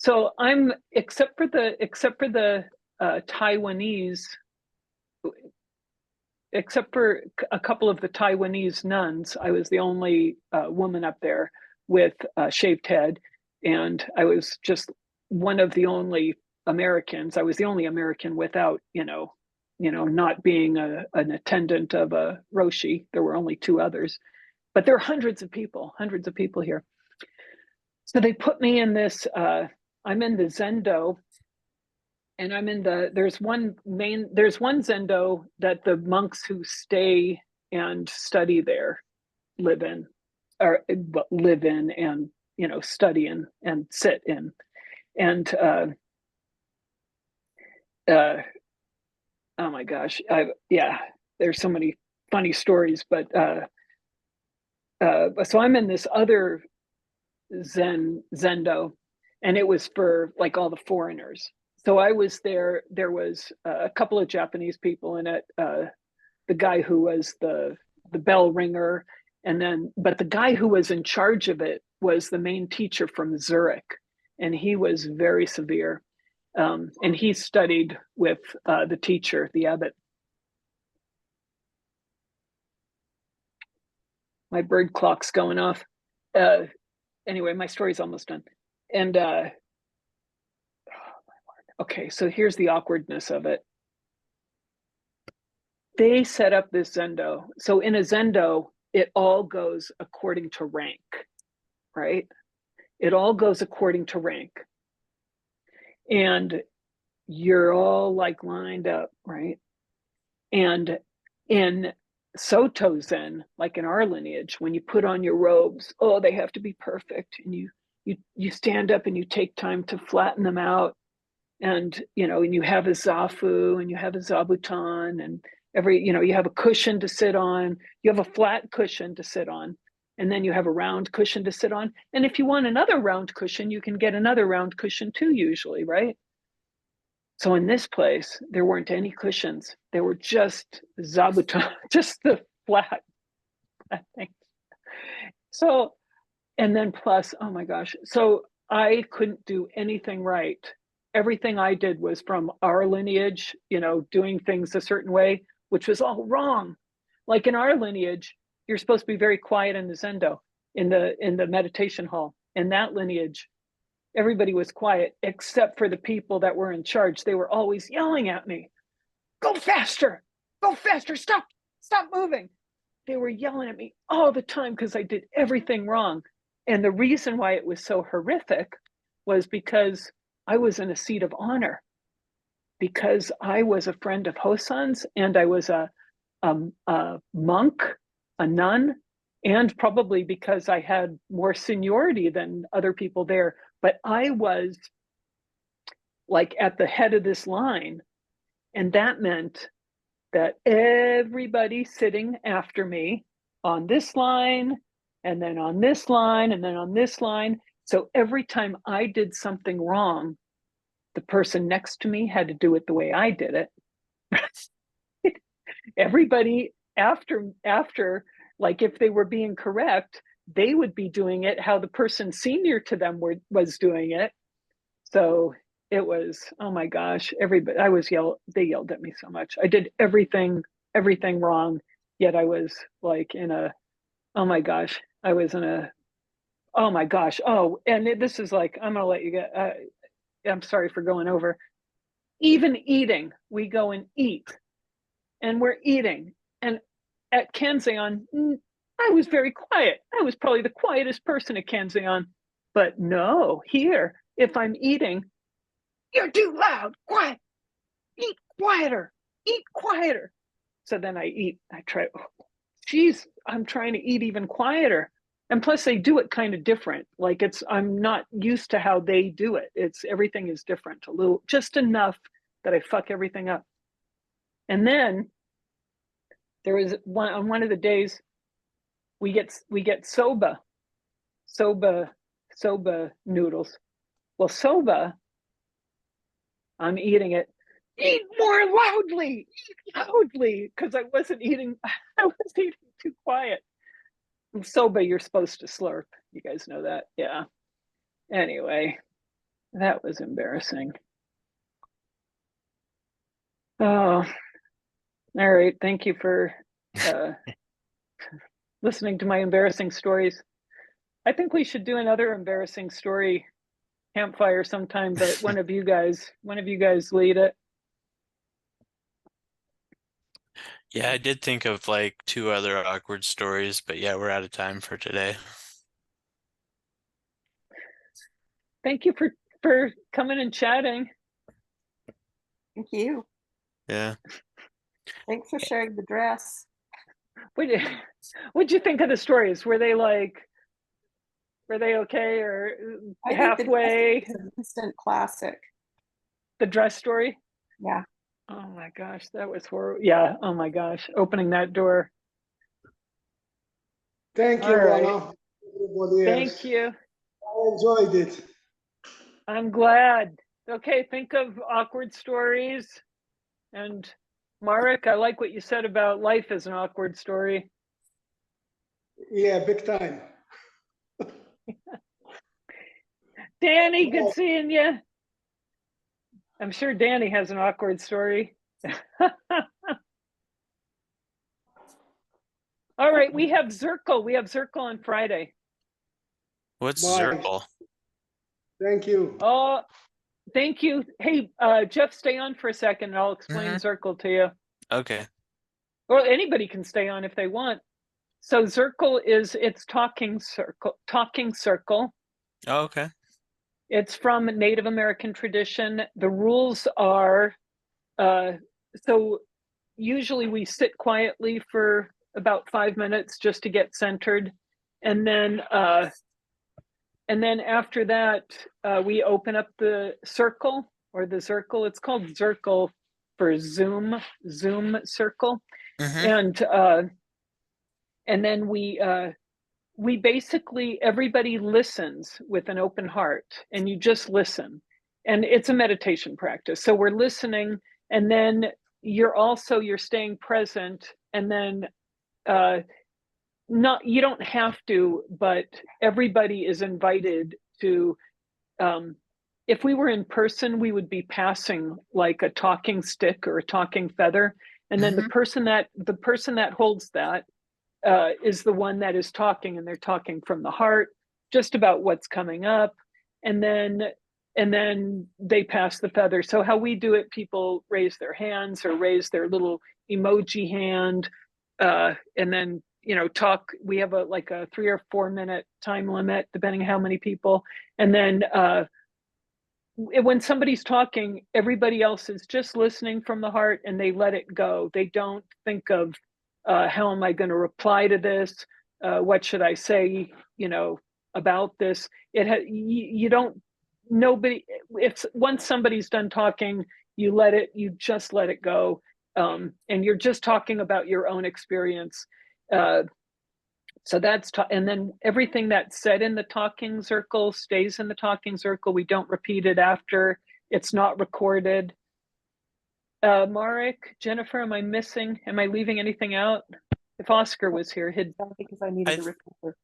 So I'm, except for the Taiwanese, except for a couple of the Taiwanese nuns, I was the only woman up there with a shaved head, and I was just one of the only Americans. I was the only American without, not being an attendant of a Roshi. There were only 2 others, but there are hundreds of people here. So they put me in this, I'm in the Zendo, and there's one Zendo that the monks who stay and study there live in and, study in and sit in. And, oh my gosh, there's so many funny stories, but so I'm in this other Zendo, and it was for like all the foreigners. So I was there. There was a couple of Japanese people in it. The guy who was the bell ringer, but the guy who was in charge of it was the main teacher from Zurich, and he was very severe. And he studied with the teacher, the abbot. My bird clock's going off. Anyway, my story's almost done. And okay, so here's the awkwardness of it. They set up this Zendo. So in a Zendo, it all goes according to rank, right? It all goes according to rank. And you're all like lined up, right? And in Soto Zen, like in our lineage, when you put on your robes, oh, they have to be perfect, and you stand up and you take time to flatten them out, and and you have a zafu and you have a zabuton, and you have a cushion to sit on, you have a flat cushion to sit on, and then you have a round cushion to sit on, and if you want another round cushion, you can get another round cushion too, usually, right? So in this place, there weren't any cushions. There were just zabuton, just the flat thing. So, and then plus, oh my gosh. So I couldn't do anything right. Everything I did was from our lineage, doing things a certain way, which was all wrong. Like in our lineage, you're supposed to be very quiet in the Zendo, in the meditation hall. In that lineage, everybody was quiet except for the people that were in charge. They were always yelling at me, go faster, stop moving. They were yelling at me all the time because I did everything wrong. And the reason why it was so horrific was because I was in a seat of honor, because I was a friend of Hosan's, and I was a monk, a nun, and probably because I had more seniority than other people there. But I was like at the head of this line. And that meant that everybody sitting after me on this line, and then on this line, and then on this line. So every time I did something wrong, the person next to me had to do it the way I did it. Everybody after, like if they were being correct, they would be doing it how the person senior to them was doing it. So it was, oh my gosh, everybody, they yelled at me so much. I did everything wrong, yet I was like oh my gosh, oh, and this is like, I'm gonna let you get, I'm sorry for going over. Even eating, we go and eat, and we're eating. And at Kanzeon, I was very quiet. I was probably the quietest person at Kanzeon. But no, here, if I'm eating, you're too loud, quiet, eat quieter. So then I eat, I'm trying to eat even quieter. And plus they do it kind of different. Like I'm not used to how they do it. Everything is different, a little, just enough that I fuck everything up. And then there was on one of the days, we get soba noodles. Well, soba, I'm eating it. Eat more loudly, because I was eating too quiet. Soba, you're supposed to slurp. You guys know that, yeah. Anyway, that was embarrassing. Oh, all right. Thank you for listening to my embarrassing stories. I think we should do another embarrassing story campfire sometime, but one of you guys lead it. Yeah, I did think of like 2 other awkward stories, but yeah, we're out of time for today. Thank you for coming and chatting. Thank you. Yeah. Thanks for sharing the dress. What'd you think of the stories? Were they okay, or I think halfway? the dress is an instant classic. The dress story? Yeah. Oh my gosh, that was horrible. Yeah, oh my gosh, opening that door. Thank you, All right. Anna. Everybody else. Thank you. I enjoyed it. I'm glad. Okay, think of awkward stories. And Marek, I like what you said about life as an awkward story. Yeah, big time. Danny, good seeing you. I'm sure Danny has an awkward story. All right, we have Zirkle. We have Zirkle on Friday. What's Bye. Zirkle? Thank you. Oh, thank you. Hey, Jeff, stay on for a second and I'll explain Zirkle to you. Okay. Or anybody can stay on if they want. So Zirkle it's talking circle. Oh, okay. It's from Native American tradition. The rules are, so usually we sit quietly for about 5 minutes just to get centered. And then after that, we open up the circle or the Zircle. It's called Zircle for Zoom circle. Mm-hmm. And then we basically, everybody listens with an open heart, and you just listen. And it's a meditation practice. So we're listening, and then you're staying present, and then you don't have to, but everybody is invited to, if we were in person, we would be passing like a talking stick or a talking feather. And then the person that holds that is the one that is talking, and they're talking from the heart, just about what's coming up. And then they pass the feather. So how we do it, people raise their hands or raise their little emoji hand, and then, talk. We have a 3 or 4 minute time limit, depending on how many people. And then when somebody's talking, everybody else is just listening from the heart, and they let it go. They don't think of, how am I going to reply to this? What should I say, about this? You don't, nobody, if once somebody's done talking, you just let it go. And you're just talking about your own experience. So that's, and then everything that's said in the talking circle stays in the talking circle. We don't repeat it after. It's not recorded. Marek, Jennifer, am I leaving anything out? If Oscar was here, Because I needed a recorder.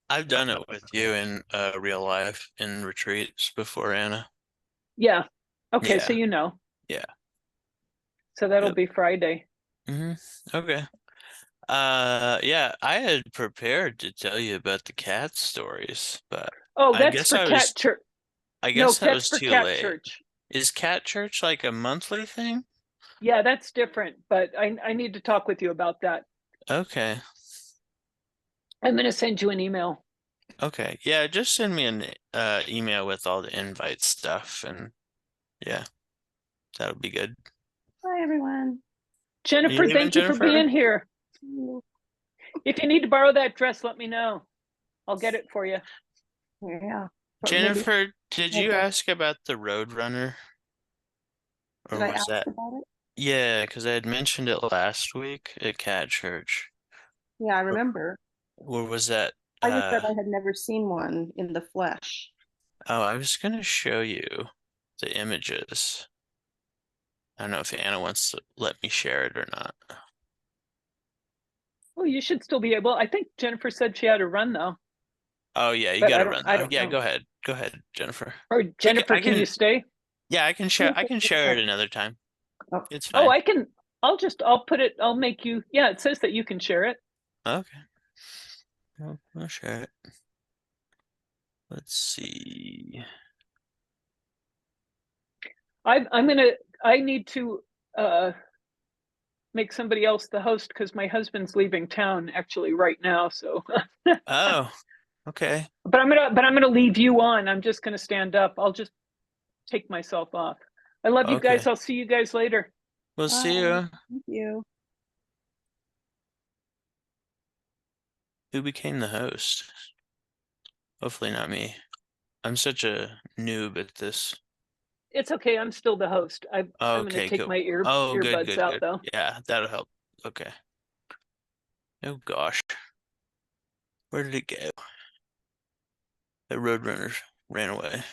I've done it with you in real life in retreats before, Anna. yeah. Okay, Yeah. so Yeah. So that'll Yep. be Friday. Mm-hmm. Okay. Yeah, I had prepared to tell you about the cat stories, but Oh, I that's guess for I Cat was Church. I No, guess that that's was for too Cat late. Church. Is Cat Church like a monthly thing? Yeah, that's different, but I need to talk with you about that. Okay. I'm going to send you an email. Okay. Yeah, just send me an email with all the invite stuff, and yeah, that would be good. Bye, everyone. Jennifer, leaving, thank you for Jennifer? being here. If you need to borrow that dress, let me know. I'll get it for you. Yeah. But maybe- Jennifer, did you Okay. ask about the Roadrunner? Or Did I was ask that? about it? Yeah, because I had mentioned it last week at Cat Church. Yeah, I remember. Or was that I just said I had never seen one in the flesh. oh, I was gonna show you the images. I don't know if Anna wants to let me share it or not. Well, you should still be able. I think Jennifer said she had to run though. Oh yeah, you But gotta run I though. don't Yeah, know. go ahead. Go ahead, Jennifer. Or Jennifer, can you stay? Yeah, I can share it another time. Oh. It's fine. Oh, I can. I'll put it. I'll make you. Yeah, it says that you can share it. Okay. I'll share it. Let's see. I need to make somebody else the host because my husband's leaving town actually right now. So. Oh, okay. But I'm gonna leave you on. I'm just gonna stand up. I'll just take myself off. I love you guys. Okay. I'll see you guys later. We'll see Bye. you. Thank you. Who became the host? Hopefully not me. I'm such a noob at this. It's okay. I'm still the host. I'm gonna Okay, take cool. my Oh, good, earbuds out though. Yeah, that'll help. Okay. Oh gosh. Where did it go? The Roadrunner ran away.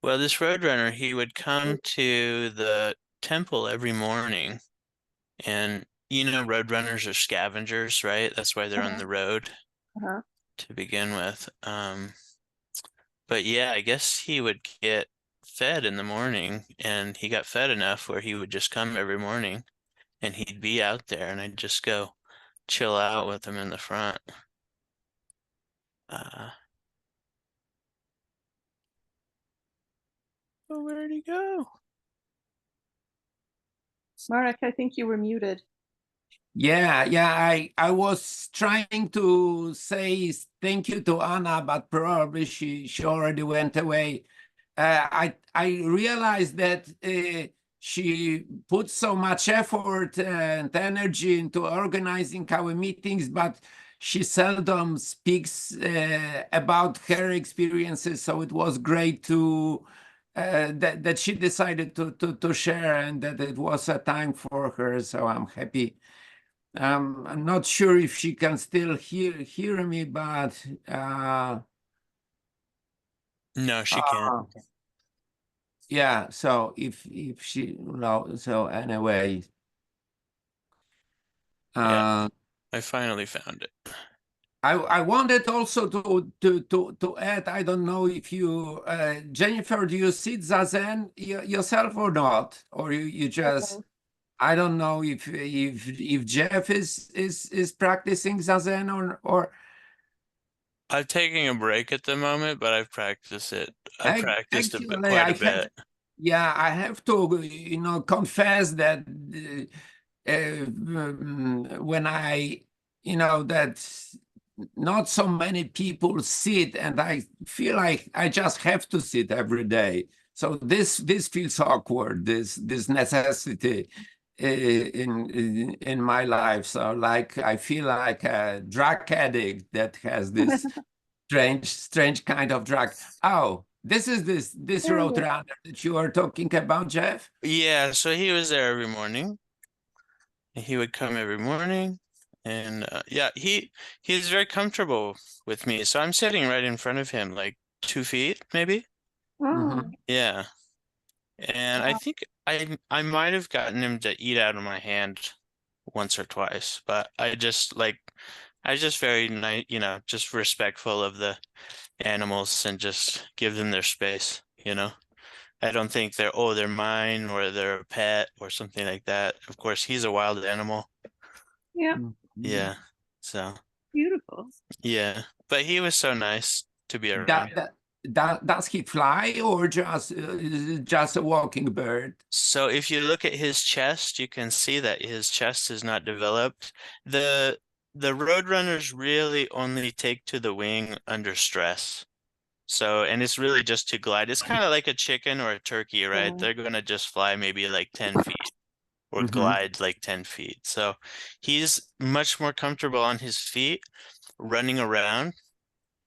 Well, this Roadrunner, he would come to the temple every morning, and Roadrunners are scavengers, right? That's why they're on the road Uh-huh. to begin with. But yeah, I guess he would get fed in the morning, and he got fed enough where he would just come every morning, and he'd be out there, and I'd just go chill out with him in the front. Oh, where'd he go? Marek, I think you were muted. Yeah, I was trying to say thank you to Anna, but probably she already went away. I realized that she put so much effort and energy into organizing our meetings, but she seldom speaks about her experiences. So it was great to that she decided to share, and that it was a time for her. So I'm happy. I'm not sure if she can still hear me, but No, she can't. yeah. So if she no, so anyway, Yeah. I finally found it. I wanted also to add. I don't know if you Jennifer, do you sit zazen yourself or not, or you just. I don't know if Jeff is practicing zazen or I'm taking a break at the moment, but I've practiced it. I've practiced actually quite I a bit. I have to confess that when I that not so many people sit, and I feel like I just have to sit every day. So this feels awkward. This necessity in my life. So like I feel like a drug addict that has this strange kind of drug. Oh, this is this There he road is. runner that you are talking about, Jeff? Yeah, so he was there every morning. He would come every morning, and yeah, he's very comfortable with me. So I'm sitting right in front of him, like 2 feet maybe. Oh, Yeah, and I think I might have gotten him to eat out of my hand once or twice, but I just very nice, just respectful of the animals and just give them their space, I don't think they're mine or they're a pet or something like that. Of course, he's a wild animal. yeah, Yeah. So, beautiful. yeah. But he was so nice to be around. Does he fly, or just a walking bird? So if you look at his chest, you can see that his chest is not developed. The Roadrunners really only take to the wing under stress. So, and it's really just to glide. It's kind of like a chicken or a turkey, right? Yeah. They're gonna just fly maybe like 10 feet or glide like 10 feet. So he's much more comfortable on his feet running around.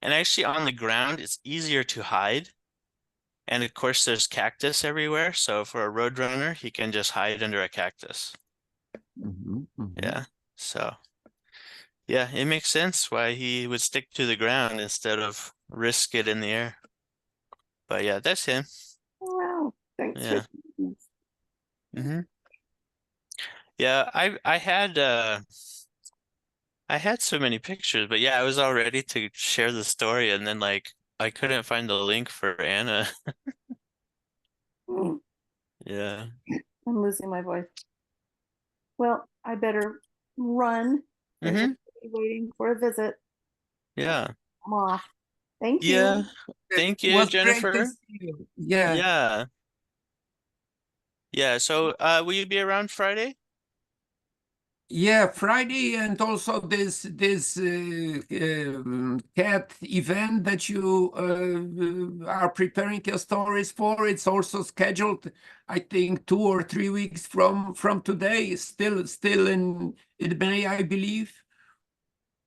And actually on the ground, it's easier to hide. And of course, there's cactus everywhere. So for a roadrunner, he can just hide under a cactus. Yeah. So yeah, it makes sense why he would stick to the ground instead of risk it in the air. But yeah, that's him. Wow. Thanks Yeah. for hmm Yeah, I had so many pictures, but yeah, I was all ready to share the story, and then like I couldn't find the link for Anna. Mm, Yeah. I'm losing my voice. Well, I better run. There's hmm somebody waiting for a visit. Yeah. I'm off. Thank Yeah. you. Thank It you, was great to Jennifer. see you. Yeah. Yeah. Yeah. So, will you be around Friday? Yeah, Friday, and also this cat event that you are preparing your stories for. It's also scheduled, I think, 2 or 3 weeks from today. Still in May, I believe.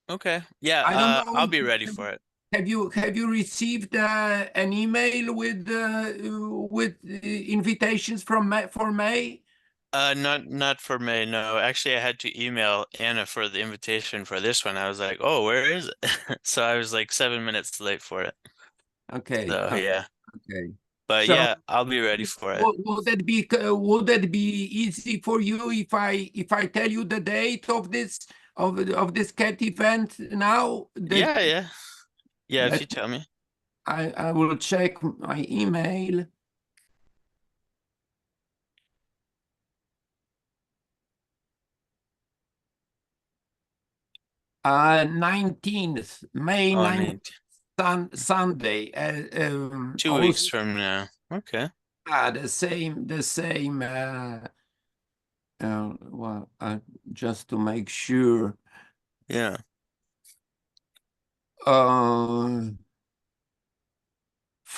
Okay. Yeah. I don't know I'll if be ready for it. have you received an email with invitations for May? Not for May. No, actually, I had to email Anna for the invitation for this one. I was like, oh, where is it? So I was like 7 minutes late for it. Okay, So yeah. okay. But So yeah, I'll be ready for it. would that be easy for you if I tell you the date of this cat event now? Yeah, yeah. Yeah, if That you tell me. I will check my email. May 19th, Sunday. 2 weeks from now. Okay. The same. Well, just to make sure. Yeah.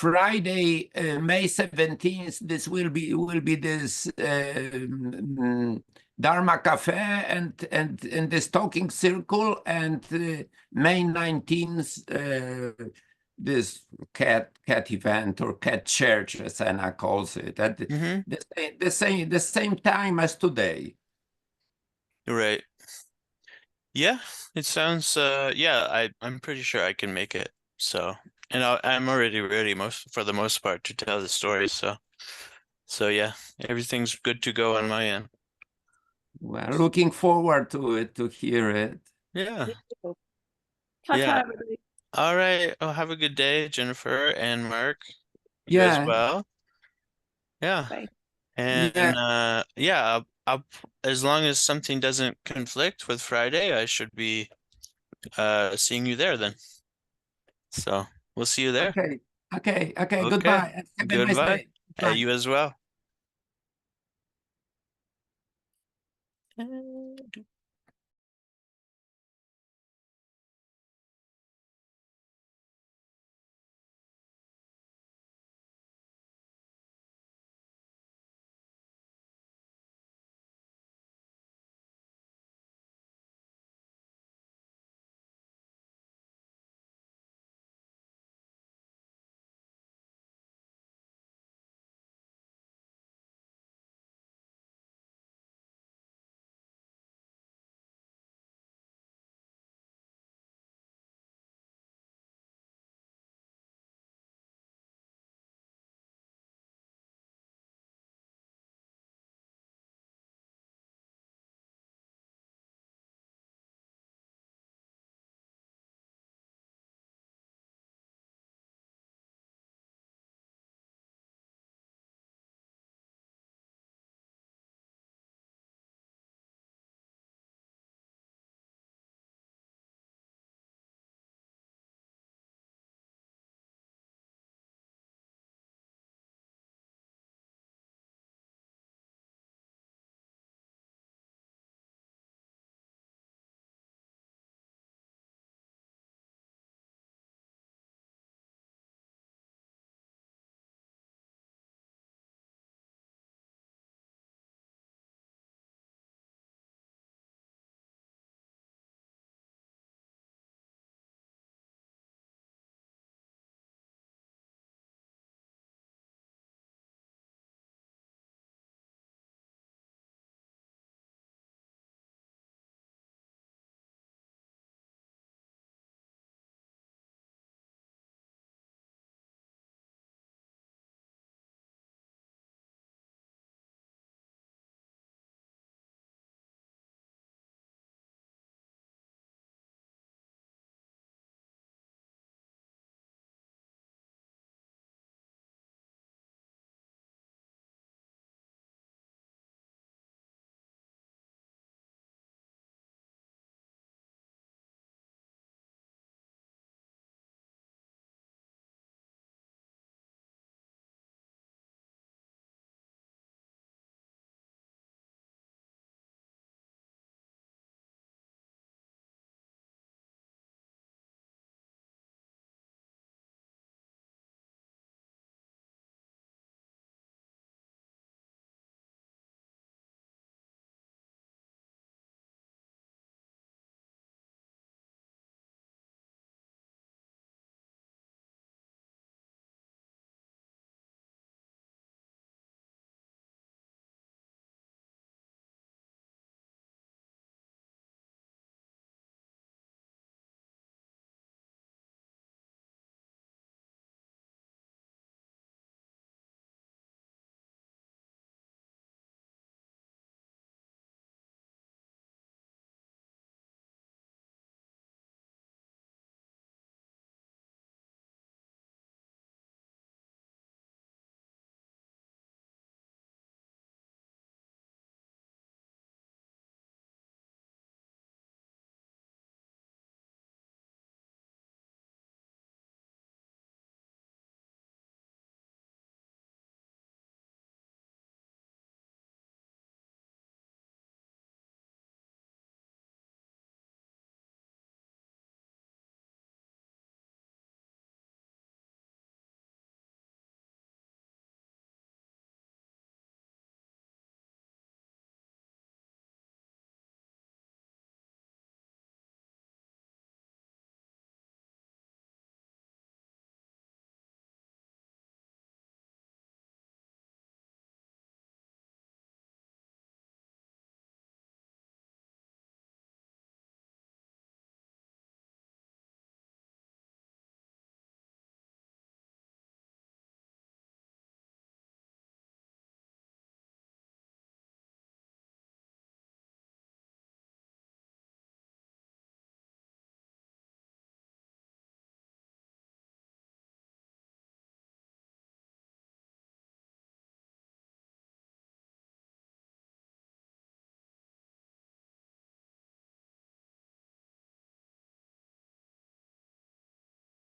Friday, May 17th, this will be this Dharma Cafe and this talking circle, and May 19th, this cat event or cat church, as Anna calls it, at Mhm. the same time as today. Right. Yeah, it sounds yeah, I'm pretty sure I can make it. So, and I'm already ready for the most part to tell the story, so yeah, everything's good to go on my end. We're looking forward to it, to hear it. Yeah. Ta-ta, Yeah. everybody. All right. Oh, have a good day, Jennifer and Mark. You as Yeah, well. Yeah. Bye. And yeah. yeah, as long as something doesn't conflict with Friday, I should be seeing you there then. So we'll see you there. Okay, okay. Okay. Goodbye. And have a nice Goodbye. day. Bye. You as well.